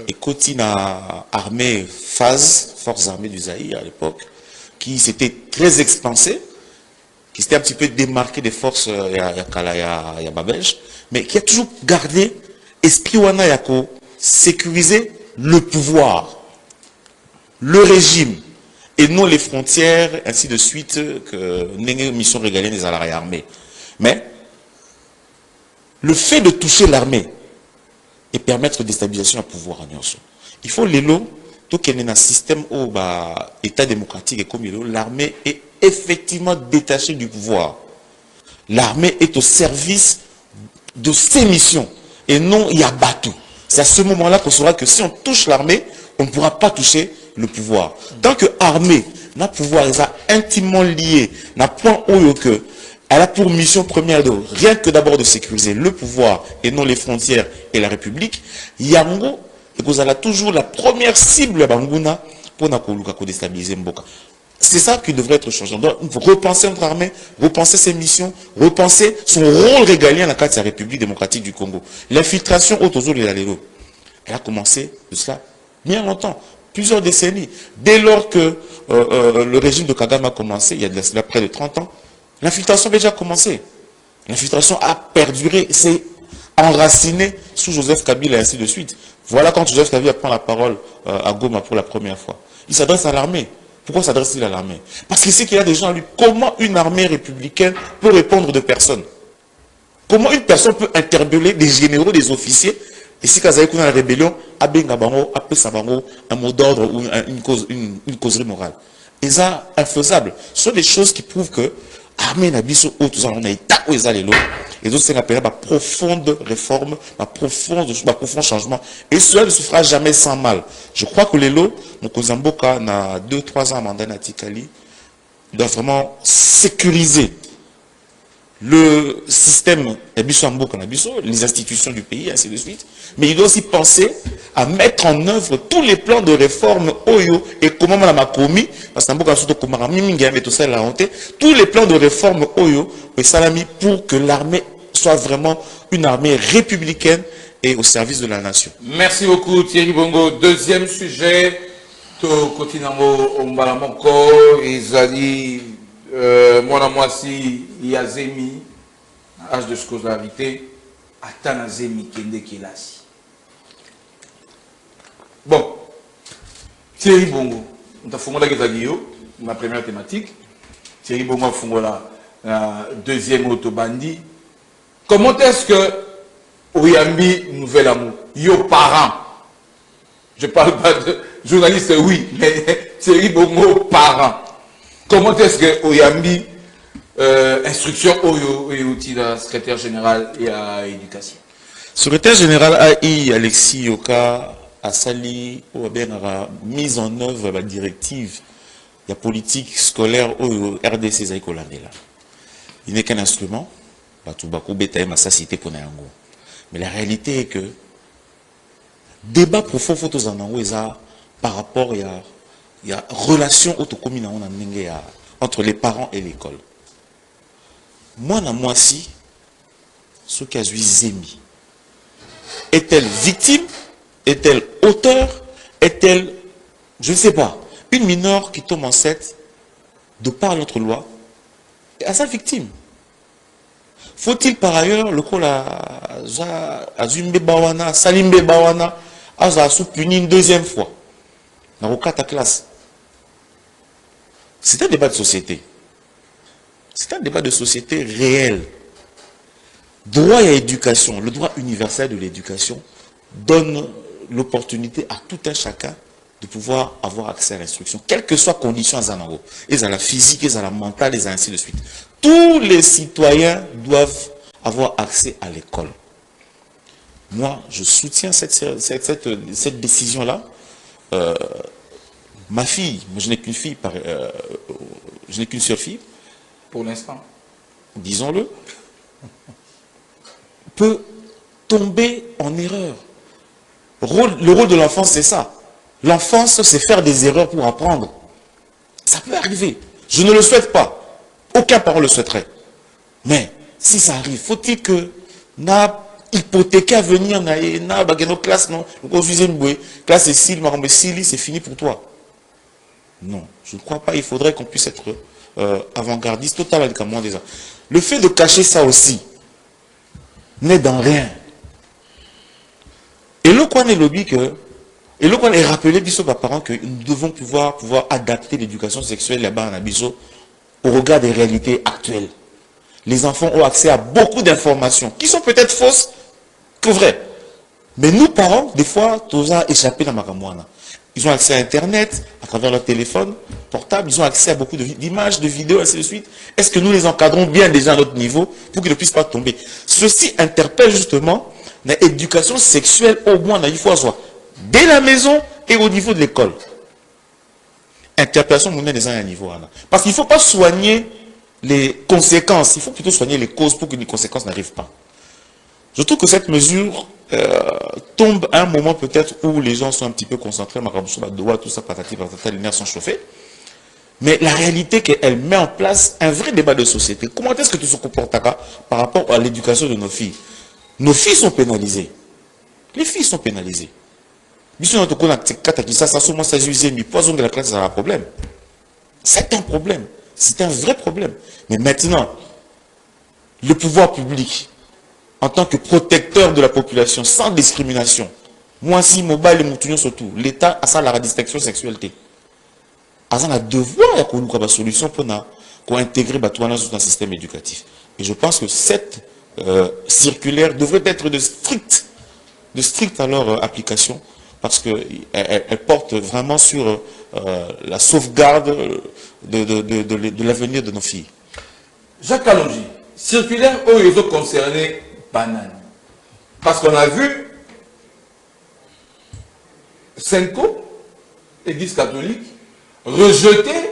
et côté il y a armée phase, force armée du Zaïre à l'époque, qui s'était très expansée, qui s'était un petit peu démarqué des forces, il y a belge, mais qui a toujours gardé esprit wana yako, sécuriser le pouvoir, le régime, et non les frontières, ainsi de suite, que une mission régalienne des armées. Mais le fait de toucher l'armée et permettre déstabilisation à pouvoir en Nyonso, il faut l'élo, tout qu'il y ait un système où État démocratique et comme l'armée est effectivement détachée du pouvoir. L'armée est au service de ses missions et non il y a battu. C'est à ce moment-là qu'on saura que si on touche l'armée, on ne pourra pas toucher le pouvoir. Tant que l'armée n'a pouvoir, elle est intimement liée, n'a point où que elle a pour mission première de rien que d'abord de sécuriser le pouvoir et non les frontières et la République. Yango, et vous avez toujours la première cible à Banguna pour déstabiliser Mboka. C'est ça qui devrait être changé. On doit repenser notre armée, repenser ses missions, repenser son rôle régalien dans la carte de la République démocratique du Congo. L'infiltration autour de l'Aléro, elle a commencé de cela bien longtemps. Plusieurs décennies. Dès lors que le régime de Kagame a commencé, il y a de cela près de 30 ans, l'infiltration avait déjà commencé. L'infiltration a perduré, s'est enracinée sous Joseph Kabila et ainsi de suite. Voilà quand Joseph Kabila prend la parole à Goma pour la première fois. Il s'adresse à l'armée. Pourquoi s'adresse-t-il à l'armée? Parce qu'il sait qu'il y a des gens à lui. Comment une armée républicaine peut répondre de personnes? Comment une personne peut interpeller des généraux, des officiers? Et si Kazaï a la rébellion, un mot d'ordre ou une causerie morale. Et ça, infaisable. Ce sont des choses qui prouvent que l'armée n'a pas on a été et d'autres, c'est appelé ma profonde réforme, ma profond changement. Et cela ne se fera jamais sans mal. Je crois que les lots, mon cousin Boka, n'a 2-3 ans à mandat Natikali, doit vraiment sécuriser le système, les institutions du pays, ainsi de suite. Mais il doit aussi penser à mettre en œuvre tous les plans de réforme Oyo et comment on a commis, parce que tous les plans de réforme Oyo et Salami pour que l'armée soit vraiment une armée républicaine et au service de la nation. Merci beaucoup Thierry Bongo. Deuxième sujet, Kotinamo Ombalamoko, Ezali. Moi, si Yazemi, âge de scolarité, Atanazemi Kende Kelasi. Bon, Thierry Bongo, on a fait ma première thématique. Thierry Bongo a fait la deuxième autobandie. Comment est-ce que Oyambi Nouvel Amour, yo parents, je parle pas de journaliste, oui, mais Thierry Bongo parents. Comment est-ce que Oyambi, instruction Oyo et outil de secrétaire général et à éducation? Secrétaire général AI Alexis Yoka a sali ou bien mise en œuvre la directive de la politique scolaire au RDC Zaïkolandela. Il n'est qu'un instrument, mais la réalité est que débat profond photos en ango par rapport il y a relation entre les parents et l'école. Moi, si, ce qu'a vu Zemi, est-elle victime? Est-elle auteur? Est-elle, je ne sais pas, une mineure qui tombe enceinte de par notre loi est à sa victime? Faut-il par ailleurs, le coup à Zumbe Bawana, Salimbe Bawana, à sous puni une deuxième fois dans le cas de classe? C'est un débat de société. C'est un débat de société réel. Droit à l'éducation, le droit universel de l'éducation donne l'opportunité à tout un chacun de pouvoir avoir accès à l'instruction, quelles que soient les conditions à Zanango, et à la physique, et à la mentale, et ainsi de suite. Tous les citoyens doivent avoir accès à l'école. Moi, je soutiens cette décision-là. Ma fille, moi je n'ai qu'une fille, je n'ai qu'une seule fille. Pour l'instant. Disons-le, peut tomber en erreur. Le rôle de l'enfance, c'est ça. L'enfance, c'est faire des erreurs pour apprendre. Ça peut arriver. Je ne le souhaite pas. Aucun parent le souhaiterait. Mais si ça arrive, faut-il que na hypothéquer à venir na bagano classe non, classe c'est fini pour toi. Non, je ne crois pas. Il faudrait qu'on puisse être avant-gardiste total avec moi déjà. Le fait de cacher ça aussi n'est dans rien. Et le coin est lobby que, et le coin est rappelé biso par parents que nous devons pouvoir adapter l'éducation sexuelle là-bas en abisso au regard des réalités actuelles. Les enfants ont accès à beaucoup d'informations qui sont peut-être fausses que vraies. Mais nous, parents, des fois, tous a échappé dans ma camoine. Ils ont accès à Internet, à travers leur téléphone portable, ils ont accès à beaucoup d'images, de vidéos, ainsi de suite. Est-ce que nous les encadrons bien déjà à notre niveau pour qu'ils ne puissent pas tomber? Ceci interpelle justement l'éducation sexuelle au moins, il faut soit dès la maison et au niveau de l'école. Interpellation monnaie des à un niveau. Parce qu'il ne faut pas soigner les conséquences, il faut plutôt soigner les causes pour que les conséquences n'arrivent pas. Je trouve que cette mesure tombe à un moment peut-être où les gens sont un petit peu concentrés, tout ça, patati, patata, les nerfs sont chauffés. Mais la réalité qu'elle met en place un vrai débat de société. Comment est-ce que tu te comportes par rapport à l'éducation de nos filles? Nos filles sont pénalisées. Les filles sont pénalisées. C'est un problème. C'est un problème. C'est un vrai problème. Mais maintenant, le pouvoir public, en tant que protecteur de la population, sans discrimination, moi si mobile et moutounion surtout, l'État a ça la distinction sexualité. A ça la devoir de la solution pour intégrer dans un système éducatif. Et je pense que cette circulaire devrait être de stricte alors application, parce qu'elle porte vraiment sur la sauvegarde de l'avenir de nos filles. Jacques Alongi, circulaire où ils ont concerné banane. Parce qu'on a vu Senko, Église catholique, rejeter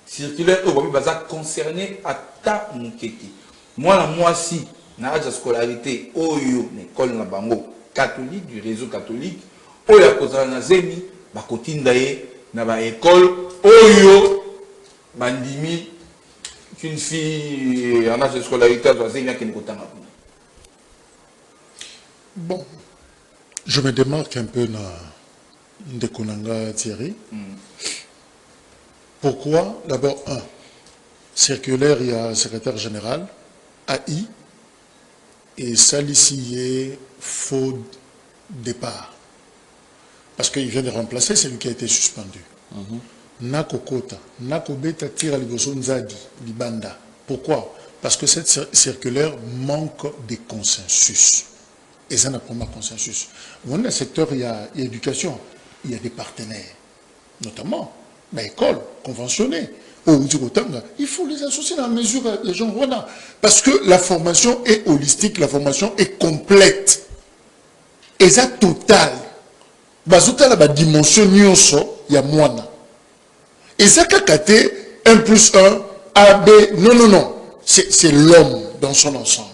circulaire où ils ont concerné à ta moukeki. Moi, si, dans la scolarité, Oyo, l'école na bango catholique, du réseau catholique, Oyo Kozana Zemi, Bakotindaye, na ba école, Oyo, Bandimi, qu'une fille en âge de scolarité, bon, je me démarque un peu de Konanga Thierry. Pourquoi? D'abord, circulaire, il y a un secrétaire général, AI, et Salissier, faux départ. Parce qu'il vient de remplacer celui qui a été suspendu. Nakokota, Nakobeta tire Nzadi, Libanda. Pourquoi? Parce que cette circulaire manque de consensus. Et ça n'a pas de consensus. Dans le secteur, il y a éducation, il y a des partenaires, notamment l'école conventionnée. Il faut les associer dans la mesure les gens voilà. Parce que la formation est holistique, la formation est complète. Et ça total. Bazouta la dimension nyoso, il y a moine. Et ça kakate 1 plus 1, A, B, non. C'est l'homme dans son ensemble.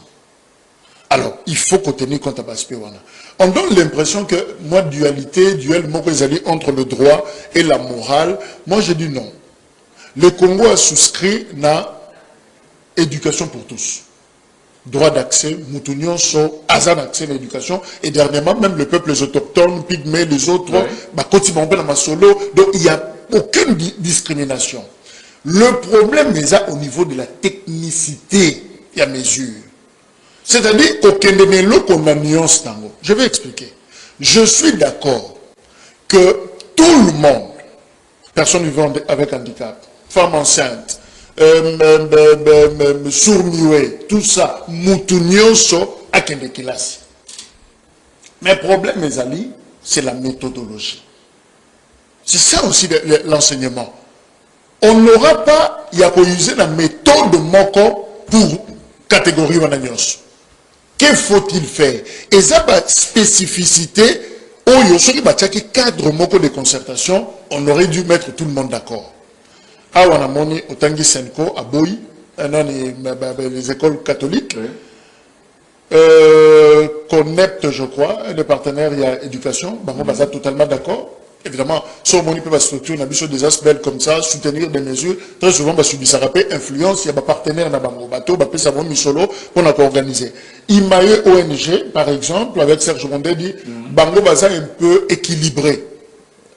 Alors, il faut qu'on tienne compte à Baspéwana. On donne l'impression que moi, duel Mokozali entre le droit et la morale, moi je dis non. Le Congo a souscrit à éducation pour tous. Droit d'accès, Moutounion, Azan d'accès à l'éducation, et dernièrement, même le peuple les autochtones, Pygmées, les autres, donc il n'y a aucune discrimination. Le problème est là au niveau de la technicité et à mesure. C'est-à-dire qu'aucun de mes lots qu'on a nuance tango. Je vais expliquer. Je suis d'accord que tout le monde, personne vivant avec handicap, femme enceinte, sourd-muet, tout ça, moutounioso, à Kendekilasi. Mais le problème, mes amis, c'est la méthodologie. C'est ça aussi l'enseignement. On n'aura pas, il y a pas usé la méthode moko pour catégorie managnos. Que faut-il faire? Et ça, spécificité, au qui cadre moko de concertation, on aurait dû mettre tout le monde d'accord. Ah, on a moni au Tanguy Senko, à Boyi, les écoles catholiques. Connect, je crois, les partenaires, il y a éducation, on va totalement d'accord. Évidemment, si on peut structurer des aspects comme ça, soutenir des mesures, très souvent, on ça rappelle influence, il y a des partenaires dans le bateau, ça va solo pour organiser. Imae ONG, par exemple, avec Serge Rondet, dit, Bango Baza est un peu équilibré.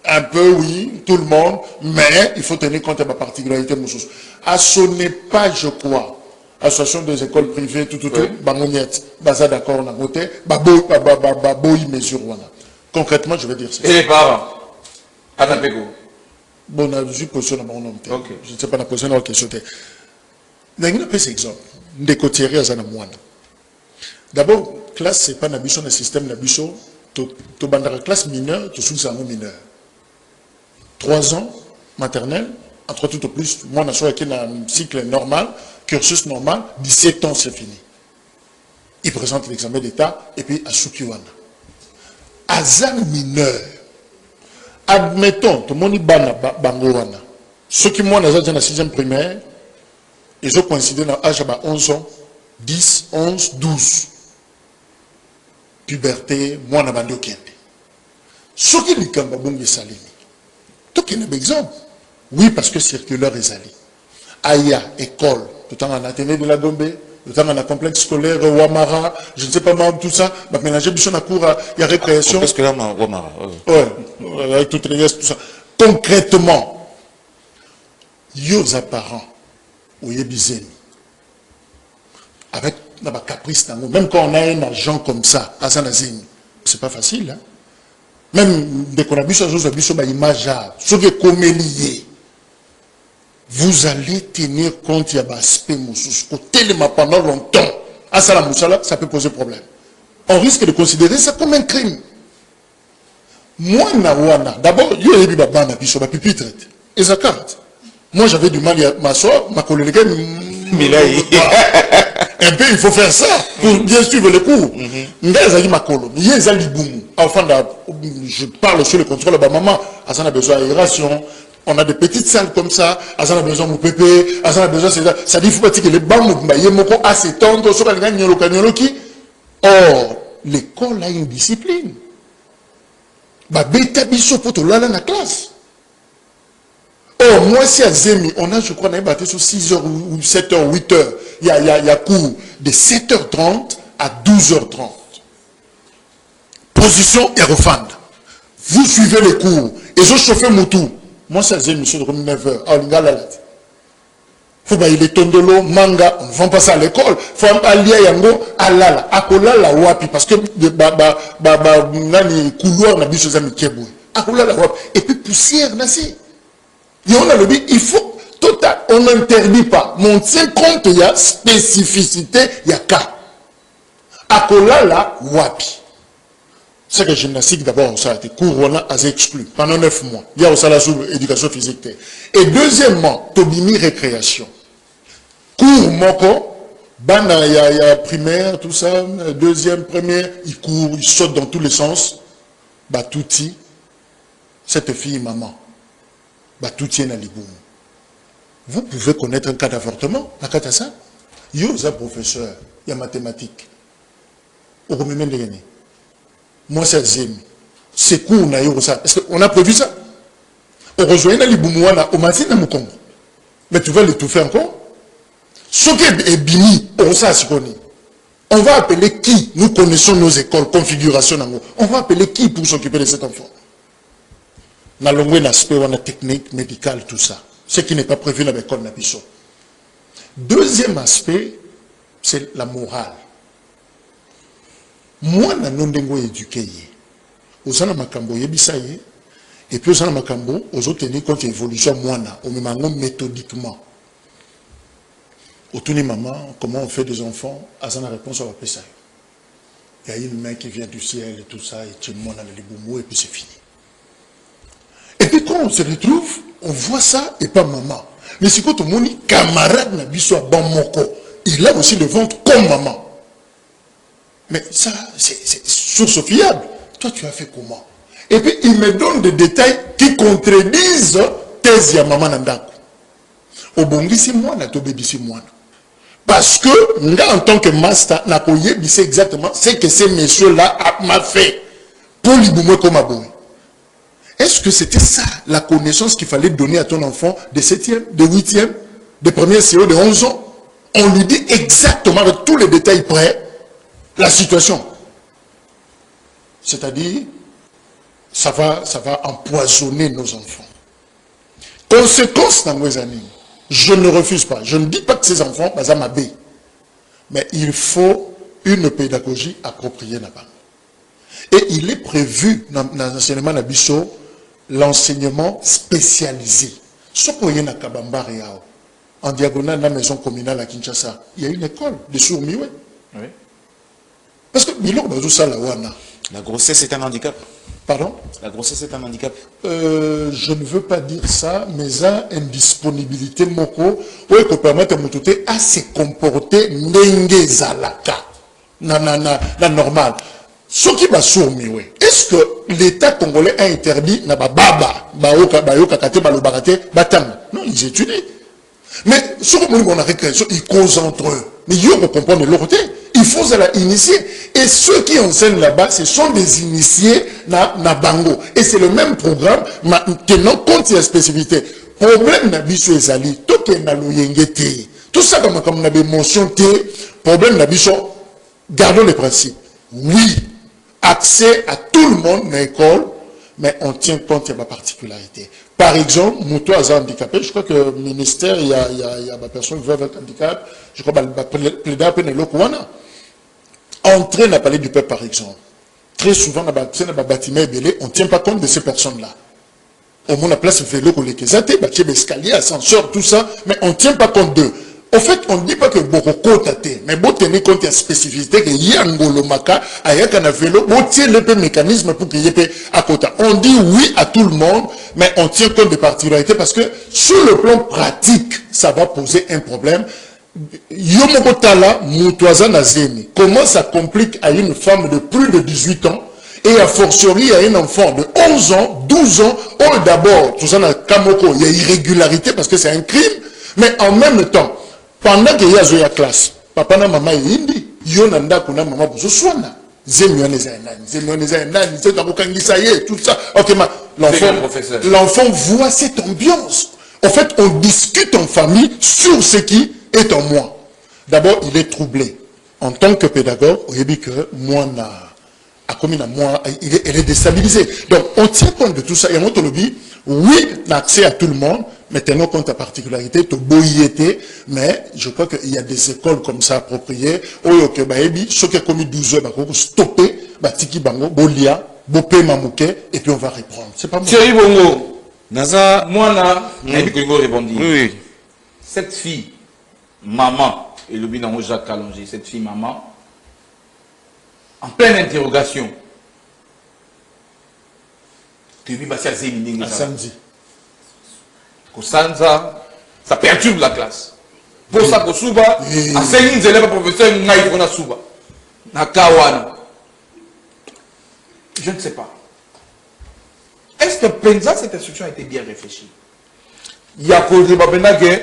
Un peu, oui, tout le monde, mais il faut tenir compte de la particularité de Moussous. À ce n'est pas, je crois, association des écoles privées, tout, Bangoniette, Baza d'accord, on a voté, Baboui mesure, voilà. Concrètement, je vais dire ça. Et les parents? Bon, je suis position dans mon nom. Je ne sais pas la position dans la question. Il y a un exemple. Des côtiers à Zanamoana. D'abord, classe, ce n'est pas un abus, un système d'abus. Tu as une classe mineure, tu es un mineur. 3 ans, maternelle, entre tout au plus, moi, je suis dans un cycle normal, cursus normal, 17 ans, c'est fini. Il présente l'examen d'État, et puis à Soukiwana. Azan mineur. Admettons, tout le monde est bangowana. Ceux qui sont dans la 6e primaire, ils ont coïncidé dans l'âge de 11 ans, 10, 11, 12. Puberté, moi, je suis en ceux qui sont dans salini. Tout qui est un exemple. Oui, parce que circulaire est allé. Aya, école, tout le temps en Athénée de la Gombe, tout le temps en un complexe scolaire, Ouamara, je ne sais pas moi, tout ça, mais mélanger du son à cours, il y a récréation. Complexe scolaire, Ouamara. Ouais, avec tout le reste, tout ça. Concrètement, yos apparents, ou yébizeni, avec la caprice, même quand on a un agent comme ça, à Sanazini, c'est pas facile, hein. Même dès qu'on a vu ça, image, ce qui est comme lié. Vous allez tenir compte, il y a un aspect tellement pendant longtemps. À ça, ça peut poser problème. On risque de considérer ça comme un crime. Moi, d'abord, il y a eu pupitre. Et ça carte. Moi, j'avais du mal à m'asseoir, ma collègue, mais là, un peu, il faut faire ça pour bien suivre le cours. Je parle sur le contrôle de ma maman. Azan a besoin d'aération. On a des petites salles comme ça. Azan a besoin de pépé. Azan a besoin de ça. Ça dit qu'il faut que les bancs à s'étendre. Or, l'école a une discipline. Bêta biso pour tout là dans la classe. Or, moi, si à Zemi, on a, je crois, on a battu sur 6h ou 7h, 8h. Il y a cours de 7h30 à 12h30. Position et refande. Vous suivez les cours. Et je chauffe mon tour. Moi, c'est à Zemi, je suis de 9h. Ah, il faut que les tondolo, manga, on ne va pas ça à l'école. Il faut aller à Yango, à Lala. À Kolala, wapi. Parce que, nani, couloir, n'a pas besoin de keboué. À Kolala, wapi. Et puis, poussière, nasi. Et on a le dit, il faut, total, on n'interdit pas. Mon tient compte, il y a spécificité, il y a cas. Akolala, wapi. C'est que gymnastique, d'abord, ça a été cours, on a exclu pendant 9 mois. Il y a aussi la éducation physique. Et deuxièmement, Tobimi récréation. Cours, moko, bana, il y a primaire, tout ça, deuxième, première, il court, il saute dans tous les sens. Batouti, cette fille, maman. Vous pouvez connaître un cas d'avortement, la cas de ça. Il y a un professeur, il y a mathématiques. Au premier de gagner. Moi, c'est Zemi. C'est court, on a eu ça. Est-ce qu'on a prévu ça? On rejoint les Boumouana au Matin dans Moukongo. Mais tu vas l'étouffer encore? Ce qui est bini, on sait ce qu'on est. On va appeler qui? Nous connaissons nos écoles, configuration. On va appeler qui pour s'occuper de cet enfant? Dans le aspect, on a technique, médicale, tout ça. Ce qui n'est pas prévu dans l'école Nabiso. Deuxième aspect, c'est la morale. Moi, je suis éduqué. Aux ana makambo yebisaye, et puis aux ana makambo, aux autres tenir compte de l'évolution moana, au même méthodiquement. Au tourné maman, comment on fait des enfants, à la réponse à la pessaille. Il y a une main qui vient du ciel et tout ça, et tu montes dans les boumous, et puis c'est fini. Et puis quand on se retrouve, on voit ça et pas maman. Mais si quand on dit camarade n'a pas bon moko, il a aussi le ventre comme maman. Mais ça, c'est source fiable. Toi, tu as fait comment? Et puis, il me donne des détails qui contredisent thèse ya maman Nandako. Au bongi, c'est moi, na tobebi, c'est moi. Parce que, nga, en tant que master, n'a pas c'est exactement ce que ces messieurs-là m'a fait. Pour l'iboumer comme aboué. Est-ce que c'était ça, la connaissance qu'il fallait donner à ton enfant de 7e, de 8e, de première CO de 11 ans? On lui dit exactement, avec tous les détails près, la situation. C'est-à-dire, ça va empoisonner nos enfants. Conséquence dans mes années, je ne refuse pas. Je ne dis pas que ces enfants, bah, ça m'abîme. Mais il faut une pédagogie appropriée là-bas. Et il est prévu dans l'enseignement Nabiso, l'enseignement spécialisé. Ce qu'on y a Kabamba Réao, en diagonale de la maison communale à Kinshasa, il y a une école de sourds-muets. Oui. Parce que la grossesse est un handicap. Pardon? La grossesse est un handicap. Je ne veux pas dire ça, mais ça, indisponibilité moko, oui, qu'on permette à se comporter n'engezalaka. La normale. Ce qui va sourd-muet. Est-ce que l'État congolais a interdit na baba, bayoka kate, balobakate, batam? Non, ils étudient. Mais ce qu'on a récréation, ils causent entre eux. Mais ils vont comprendre de l'autre côté. Il faut ça initier. Et ceux qui enseignent là-bas, ce sont des initiés na bango. Et c'est le même programme, tenant compte de la spécificité. Problème na biso ezali, tout est na loyengete. Tout ça comme on a des mentions, problème na biso, gardons les principes. Oui, accès à tout le monde dans l'école, mais on tient compte de ma particularité. Par exemple, Moutou a handicapé, je crois que le ministère, il y a ma personne qui veut avec handicap, je crois que plaider un peu dans l'Okwana. Entrer dans le palais du peuple, par exemple. Très souvent, dans le bâtiment, on ne tient pas compte de ces personnes-là. Au moins, la place vélo, on les quesate, escalier, ascenseur, tout ça, mais on ne tient pas compte d'eux. Au fait, on ne dit pas que beaucoup côté, mais bon tenir compte de la spécificité que Yangolo Maka, Ayakana vélo, bon tient le mécanisme pour qu'il y ait à côté. On dit oui à tout le monde, mais on tient compte des particularités parce que sur le plan pratique, ça va poser un problème. Yomokotala, Moutouaza Nazemi, comment ça complique à une femme de plus de 18 ans et a fortiori à un enfant de 11 ans, 12 ans, oh d'abord, tout ça dans Kamoko, il y a irrégularité parce que c'est un crime, mais en même temps, pendant qu'il y a la classe, papa na maman est indi, yonanda kuna maman pour soana. Tout ça. Ok, l'enfant voit cette ambiance. En fait, on discute en famille sur ce qui est en moi. D'abord, il est troublé. En tant que pédagogue, on dit que moi, elle est déstabilisée. Donc, on tient compte de tout ça. Et on te le dit, oui, l'accès à tout le monde, mais tenons compte de la particularité, de boyété, mais je crois qu'il y a des écoles comme ça appropriées. Ok, ceux qui ont commis 12 heures, stopper, tiki bango, bolia, bopé mamouké, et puis on va reprendre. C'est pas moi. Thierry Bongo, Naza, moi là, répondit. Oui. Cette fille, maman, et le bilan Jacques Kalonji, cette fille, maman, en pleine interrogation, tu dis, c'est à samedi. Kosanza, ça perturbe la classe. Pour ça, Kosuba, à Céline, élèves professeurs, Naïfona Suba, Nakawana. Je ne sais pas. Est-ce que Penza, cette instruction a été bien réfléchie? Il y a causé que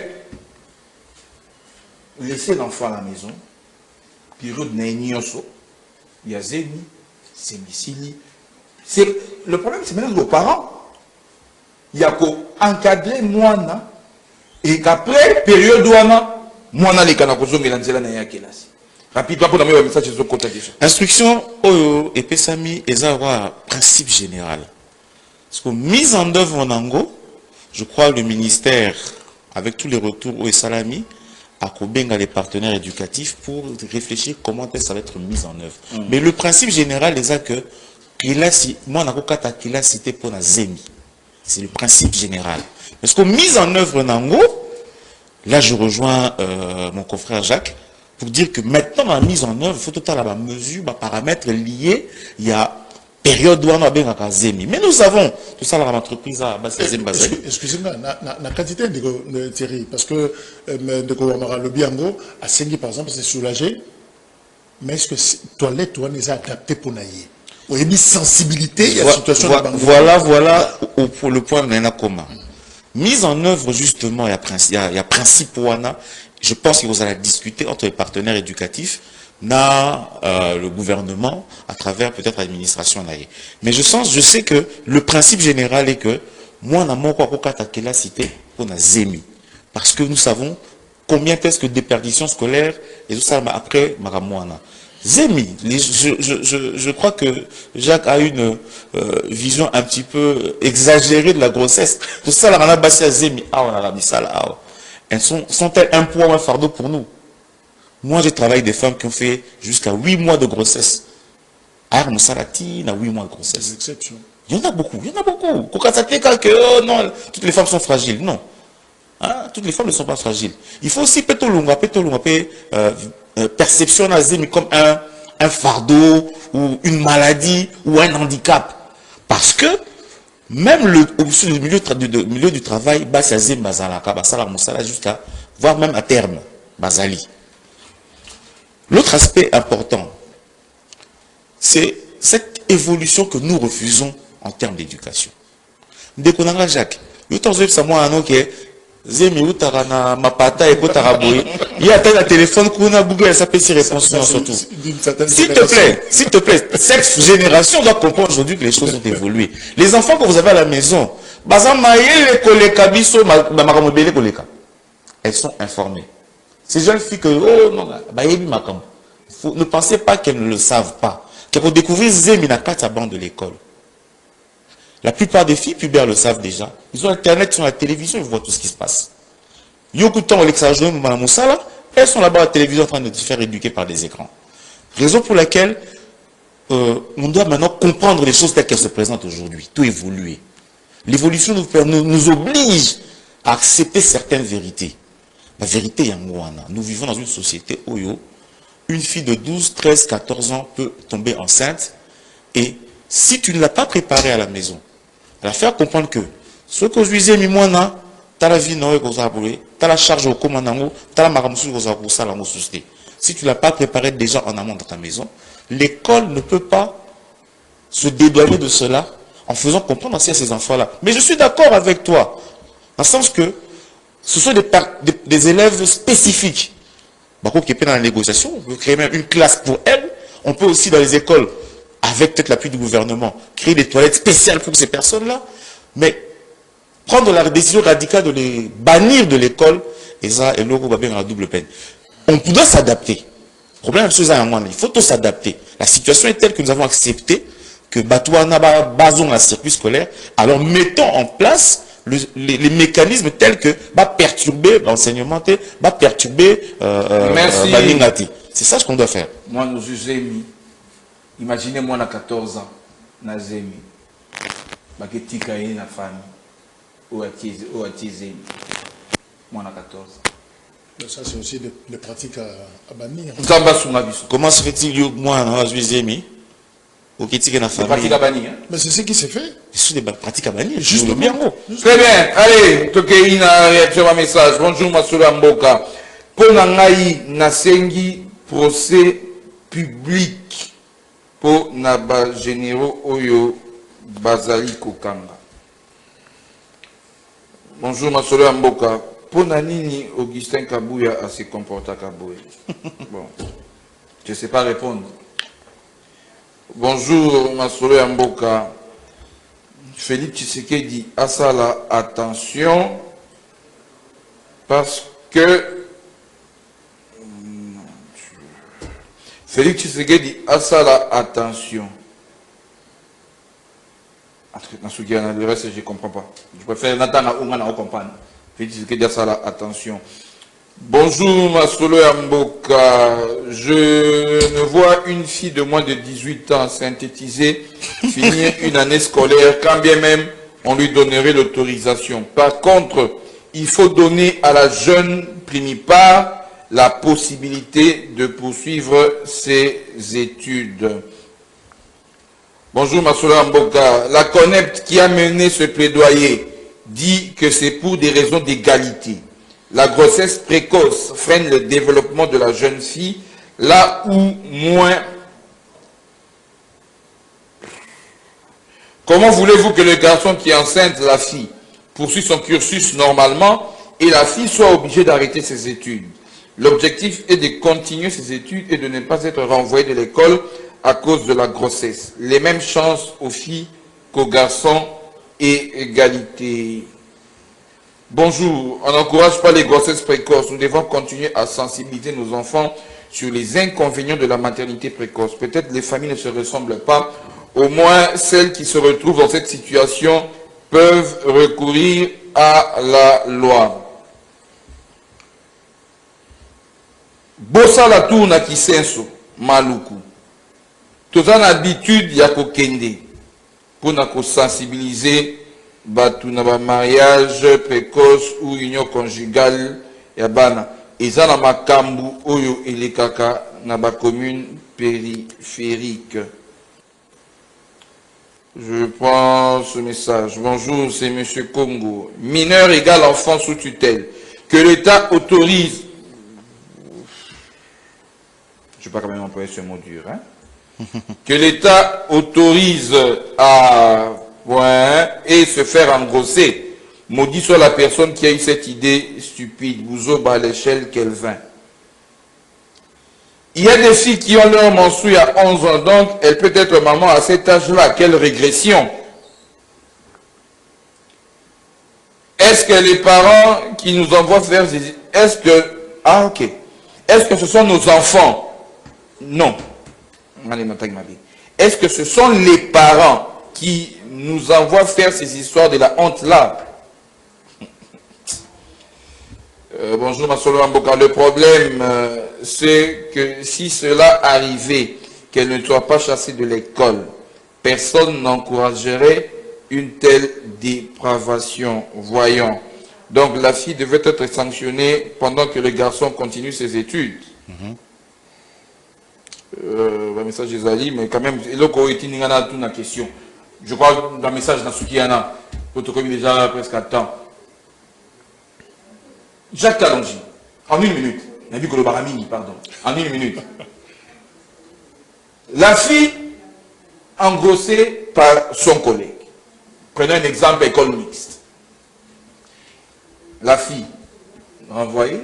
laisser l'enfant à la maison, période Naïnioso, il y a Zéni, c'est Missili. Le problème, c'est maintenant vos parents. Il y a qu'encadrer moi et qu'après, période douana, moi les canakozo melanzela na yakelasi. Rapidement pour le message sur côté déjà. Instruction Oyo et Pesami et un principe général. Parce que mise en œuvre en Ango, je crois que le ministère, avec tous les retours au Salami, a Kobenga les partenaires éducatifs pour réfléchir comment ça va être mis en œuvre. Mais le principe général est que moi, je l'ai cité pour la Zemi. C'est le principe général. Parce que mise en œuvre Nango, là je rejoins mon confrère Jacques, pour dire que maintenant la mise en œuvre, il faut tout à la mesure, paramètres liés, il y a période où on a bien à Zemi. Mais nous avons tout ça dans l'entreprise à Zemi. Excusez-moi, la quantité de Thierry, parce que le Biango, à Sengi par exemple, c'est soulagé. Mais est-ce que toilette, toi, n'est adapté pour naïe? Il y a une sensibilité, il y a une situation de voilà pour le point de commun. Mise en œuvre, justement, il y a principe pour Wana. Je pense que vous allez discuter entre les partenaires éducatifs, le gouvernement, à travers peut-être l'administration naïe. Mais je sais que le principe général est que moi, on a mon la cité, on a zémi. Parce que nous savons combien est-ce que déperdition scolaire, et tout ça, après, Maramouana. Zémi, je crois que Jacques a une vision un petit peu exagérée de la grossesse. Tout ça, là, on a bassé à Zémi. Ah, on a mis ça là. Elles sont-elles un poids ou un fardeau pour nous? Moi, j'ai travaillé avec des femmes qui ont fait jusqu'à 8 mois de grossesse. Ah, Moussalati, il a 8 mois de grossesse. Exception. Il y en a beaucoup, il y en a beaucoup. Oh non, toutes les femmes sont fragiles. Non. Hein? Toutes les femmes ne sont pas fragiles. Il faut aussi perception nazémi comme un fardeau ou une maladie ou un handicap. Parce que même au milieu du travail, jusqu'à voire même à terme, Bazali. L'autre aspect important, c'est cette évolution que nous refusons en termes d'éducation. Dès qu'on a Jacques, il y a tel téléphone qu'on a Google, ça peut s'y répondre surtout. S'il te plaît, cette génération doit comprendre aujourd'hui que les choses ont évolué. Les enfants que vous avez à la maison, elles sont informées. Ces jeunes filles que, oh non, ne pensez pas qu'elles ne le savent pas. Qu'elles vont découvrir Zeminaka à bande de l'école. La plupart des filles pubères le savent déjà. Ils ont Internet, sur la télévision, ils voient tout ce qui se passe. Elles sont là-bas à la télévision en train de se faire éduquer par des écrans. Raison pour laquelle on doit maintenant comprendre les choses telles qu'elles se présentent aujourd'hui. Tout évoluer. L'évolution nous oblige à accepter certaines vérités. La vérité est en Moana. Nous vivons dans une société où une fille de 12, 13, 14 ans peut tomber enceinte et si tu ne l'as pas préparée à la maison, elle va faire comprendre que ce que je disais, tu as la vie, tu as la charge au commandant, tu as la maramusu, si tu ne l'as pas préparée déjà en amont dans ta maison, l'école ne peut pas se dédouaner de cela en faisant comprendre aussi à ces enfants-là. Mais je suis d'accord avec toi, dans le sens que ce sont des élèves spécifiques. Qui est dans la négociation, on peut créer même une classe pour elles. On peut aussi dans les écoles, avec peut-être l'appui du gouvernement, créer des toilettes spéciales pour ces personnes-là. Mais prendre la décision radicale de les bannir de l'école, et ça, et l'eau va bien dans la double peine. On doit s'adapter. Le problème, c'est il faut tout s'adapter. La situation est telle que nous avons accepté que Batouana basons un circuit scolaire. Alors mettons en place les mécanismes tels que perturber l'enseignement, perturber merci. C'est ça ce qu'on doit faire. Moi, nous Zémi, imaginez moi, à 14 ans, na Zémi, baketika na famille, ou à Zémi, moi, à 14 ans. Ça, c'est aussi des pratiques à bannir. Comment se fait-il, moi, à Zémi? Mais c'est ce qui s'est fait. Ce sont des pratiques à bannir. Juste bien. Très bien. Allez, Tokeï na réaction à message. Bonjour, Massoula Mboka. Pour Nangaï, Nasengi, procès public pour Naba Généraux Oyo Bazali Kokanga. Bonjour, Massoula Mboka. Pour Nanini, Augustin Kabouya a se comporté à Kabouya. Bon, je ne sais pas répondre. Bonjour, Masolo Mboka. Philippe Tshisekedi, Asala, attention, parce que Philippe Tshisekedi, Asala, attention. Le reste, je ne comprends pas. Je préfère Nathan Oumana comprendre. Philippe Tshisekedi, Asala, attention. Bonjour Masolo Mboka, je ne vois une fille de moins de 18 ans synthétiser, finir une année scolaire, quand bien même on lui donnerait l'autorisation. Par contre, il faut donner à la jeune primipare la possibilité de poursuivre ses études. Bonjour Masolo Mboka, la CONEPT qui a mené ce plaidoyer dit que c'est pour des raisons d'égalité. La grossesse précoce freine le développement de la jeune fille là où moins... Comment voulez-vous que le garçon qui enceinte la fille poursuit son cursus normalement et la fille soit obligée d'arrêter ses études? L'objectif est de continuer ses études et de ne pas être renvoyé de l'école à cause de la grossesse. Les mêmes chances aux filles qu'aux garçons et égalité. Bonjour, on n'encourage pas les grossesses précoces. Nous devons continuer à sensibiliser nos enfants sur les inconvénients de la maternité précoce. Peut-être les familles ne se ressemblent pas. Au moins, celles qui se retrouvent dans cette situation peuvent recourir à la loi. Bossa la tourna kisenso maluku. Tous en habitude ya kokende pour na sensibiliser batu na ba mariage précoce ou union conjugale ya bana. Eza na makambu oyo elekaka na ba commune périphérique. Je prends ce message. Bonjour, c'est Monsieur Congo. Mineur égale enfant sous tutelle. Que l'État autorise... Je ne vais pas quand même employer ce mot dur. Hein? Que l'État autorise à... et se faire engrosser. Maudit soit la personne qui a eu cette idée stupide. Bouzoba à l'échelle qu'elle vint. Il y a des filles qui ont leur menstrué à 11 ans, donc elle peut être maman à cet âge-là. Quelle régression! Est-ce que les parents qui nous envoient faire des... Est-ce que... Ah, ok. Est-ce que ce sont nos enfants? Non. Est-ce que ce sont les parents qui nous envoient faire ces histoires de la honte-là? Bonjour Masolo Amboka. Le problème, c'est que si cela arrivait, qu'elle ne soit pas chassée de l'école, personne n'encouragerait une telle dépravation. Voyons. Donc la fille devait être sanctionnée pendant que le garçon continue ses études. Message des Ali, mais quand même, il y a une question. Je crois dans le message dans ce qu'il y en a, protocole déjà presque à temps. Jacques Kalonji, en une minute, Nabi Kolobaramini, pardon, en une minute. La fille engrossée par son collègue. Prenons un exemple, école mixte. La fille renvoyée,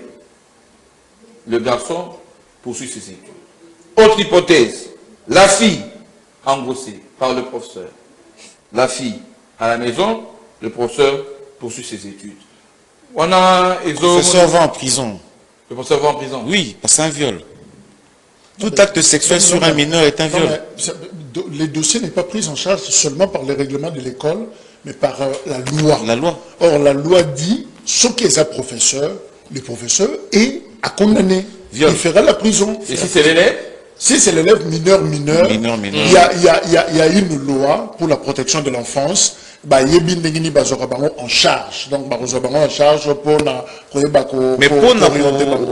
le garçon poursuit ses études. Autre hypothèse, la fille engrossée par le professeur. La fille à la maison, le professeur poursuit ses études. On a... Le professeur va en prison. Le professeur va en prison? Oui, parce que c'est un viol. Tout acte sexuel sur un mineur est un viol. Les dossiers n'est pas pris en charge seulement par les règlements de l'école, mais par la loi. La loi. Or, la loi dit, ce qu'est un professeur, le professeur est à condamner. Viol. Il fera la prison. Et si c'est l'élève? Si c'est l'élève mineur, il y a une loi pour la protection de l'enfance. En charge. Donc, en charge pour mais pour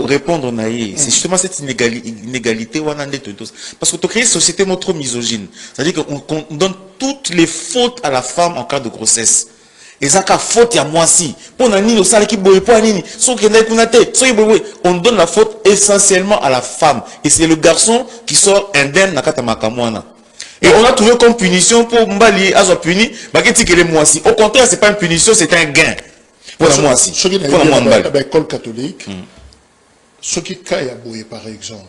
répondre, c'est justement cette inégalité. Parce que tu crées une société trop misogyne. C'est-à-dire qu'on donne toutes les fautes à la femme en cas de grossesse. Et ça, faute à moi si. On donne la faute essentiellement à la femme. Et c'est le garçon qui sort indemne na kata makamwana. Et on a trouvé comme punition pour Mbali à puni, au contraire, c'est pas une punition, c'est un gain. Pour la moisi. Pour la moine l'école catholique, ce qui est par exemple,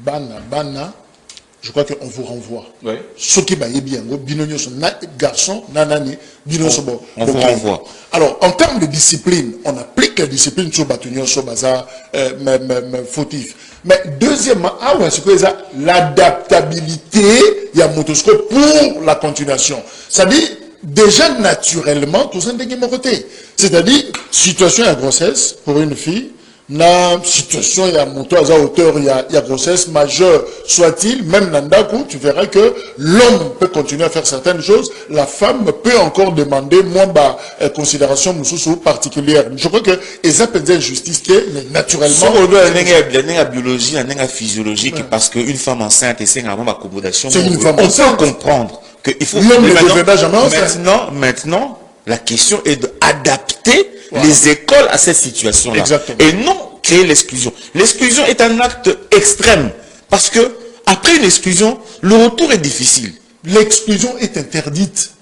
Bana, je crois qu'on vous renvoie. Oui. Ce qui est bien, garçon, nanani, on vous renvoie. Alors, en termes de discipline, on applique la discipline sur Batunio, sur Baza, fautif. Mais deuxièmement, c'est que l'adaptabilité, il y a motoscope pour la continuation. C'est-à-dire, déjà naturellement, tout ça n'est pas c'est-à-dire, situation de grossesse pour une fille, la situation, il y a moto à hauteur, il y a grossesse majeure, soit-il, même Nandaku, tu verras que l'homme peut continuer à faire certaines choses, la femme peut encore demander moins considération particulière. Je crois que les appels d'injustice qui est naturellement... Il y a biologie, il y a physiologie, parce qu'une femme enceinte, c'est une accommodation. C'est une femme enceinte. On peut comprendre qu'il faut... Maintenant, la question est d'adapter les écoles à cette situation-là. Et non créer l'exclusion. L'exclusion est un acte extrême. Parce que, après une exclusion, le retour est difficile. L'exclusion est interdite.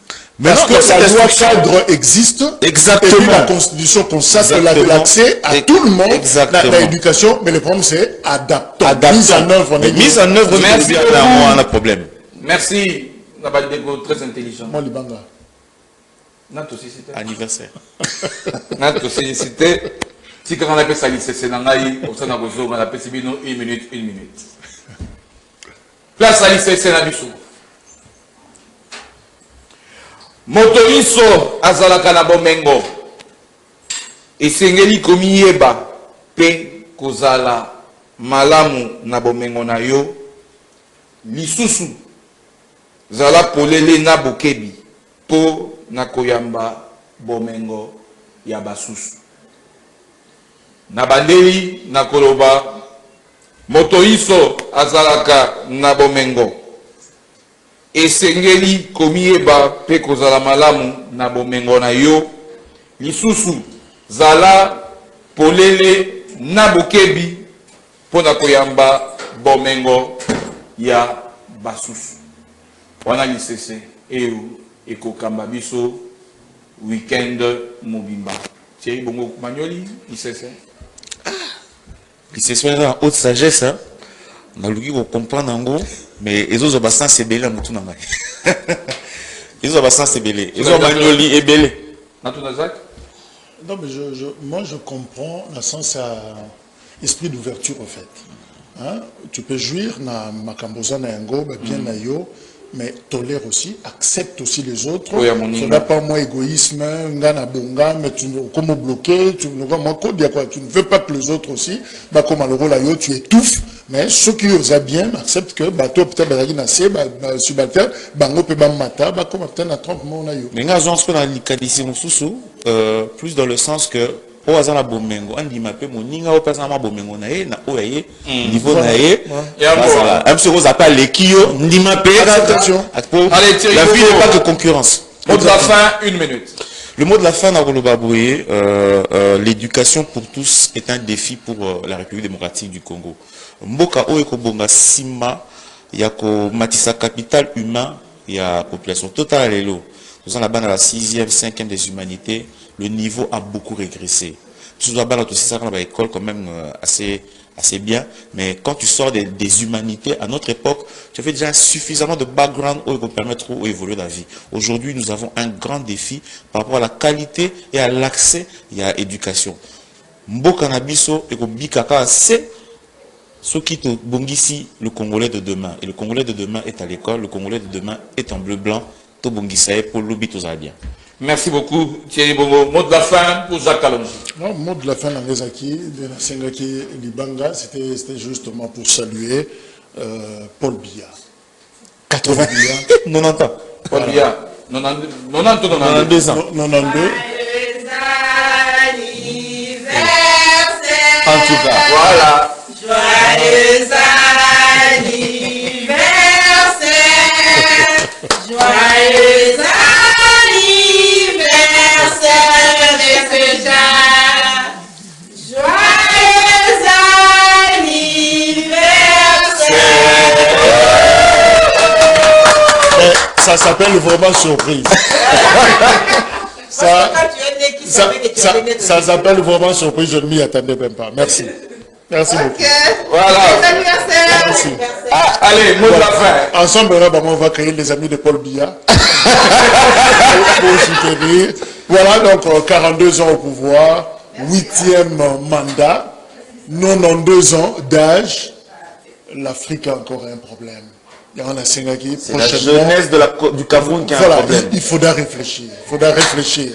Mais Parce non, que la loi cadre existe. Exactement. Et puis la Constitution consacre l'accès à tout le monde dans l'éducation. Mais le problème, c'est adaptant. Mise en œuvre. Mise en œuvre, merci beaucoup. on a un problème. Merci. Nabaldeko, très intelligent. Moi, Libanga. Anniversaire. Notre sollicité. Si quand on appelle ça l'ICC, on appelle ça 1 minute, 1 minute. Place à l'ICC, Nabissou. Motoriso azalaka na bomengo. Esengeli komi yeba pe kozala malamu na bomengo na yo. Lisusu zala polele na bokebi po na koyamba bomengo ya basusu. Na bandeli na koloba motoriso azalaka na bomengo. Esengeli komieba pe kozala malamu na bomengo na yo. Lisusu zala polele na bokebi pona koyamba bomengo ya basusu. Wana lisese eu ekokamba biso weekend mobimba. Thierry Bongo Magnoli lisese. Lisese na haute sagesse, hein. On a l'ouïe pour comprendre en gros. Mais les autres bassins c'est belé à moutou nangai. Les autres bassins c'est belé. Les autres magnoli et belé. Non mais moi je comprends dans le sens à esprit d'ouverture en fait. Hein? Tu peux jouir na makamboza na yango bien na yo. Mais tolère aussi, accepte aussi les autres. Oui, ce n'est pas moi égoïsme, mais tu ne comment bloquer, tu ne veux pas que les autres aussi, bah comme alors là tu étouffes, mais ceux qui osent bien acceptent que bah toi peut-être bah nassé bah subalterne bah on peut bah mater bah comme peut-être na 30 mois on a eu. Mais nga zonce na likadisi mususu plus dans le sens que o azala bomengo andi mape moninga o pesa ma bomengo na ye na o ye niveau na ye voilà même si vous appelle les kio ndi mape attention la vie n'est pas que concurrence. Mot de la fin 1 minute. Le mot de la fin, l'éducation pour tous est un défi pour la République démocratique du Congo. Mboka o ekobonga sima yako matisa capital humain ya population totale lelo. Nous sommes là-bas dans la 6e, 5e des humanités, le niveau a beaucoup régressé. Tout ça, dans l'école quand même assez bien, mais quand tu sors des humanités, à notre époque, tu avais déjà suffisamment de background pour permettre d'évoluer dans la vie. Aujourd'hui, nous avons un grand défi par rapport à la qualité et à l'accès à l'éducation. Mboka Nabiso et Bikaka, c'est ce qui te bongisi le Congolais de demain. Et le Congolais de demain est à l'école, le Congolais de demain est en bleu-blanc. Pour bien. Merci beaucoup Thierry Bongo. Mot de la fin pour Jacques Kalonji. Non, mot de la fin dans les acquis de la Sengaki Libanga, c'était justement pour saluer Paul Biya. 80 90 ans. Paul Biya. 92 ans. 92. En tout cas, voilà. Joyeux anniversaire. Joyeux anniversaire de ce genre. Joyeux anniversaire. Ça s'appelle vraiment surprise. Ça s'appelle vraiment surprise, je ne m'y attendais même pas. Merci. Merci beaucoup. Voilà. Merci. Ah, allez, mot de la fin. Ensemble, on va créer les amis de Paul Biya. Pour soutenir. Voilà, donc 42 ans au pouvoir, 8e mandat, 92 ans d'âge. L'Afrique a encore un problème. C'est la jeunesse du Cameroun qui a un problème. Il faudra réfléchir. Il faudra réfléchir.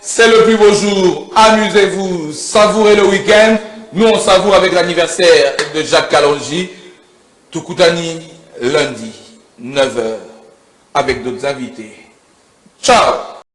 C'est le plus beau jour. Amusez-vous, savourez le week-end. Nous, on savoure avec l'anniversaire de Jacques Kalonji. Tukutani, lundi, 9h, avec d'autres invités. Ciao!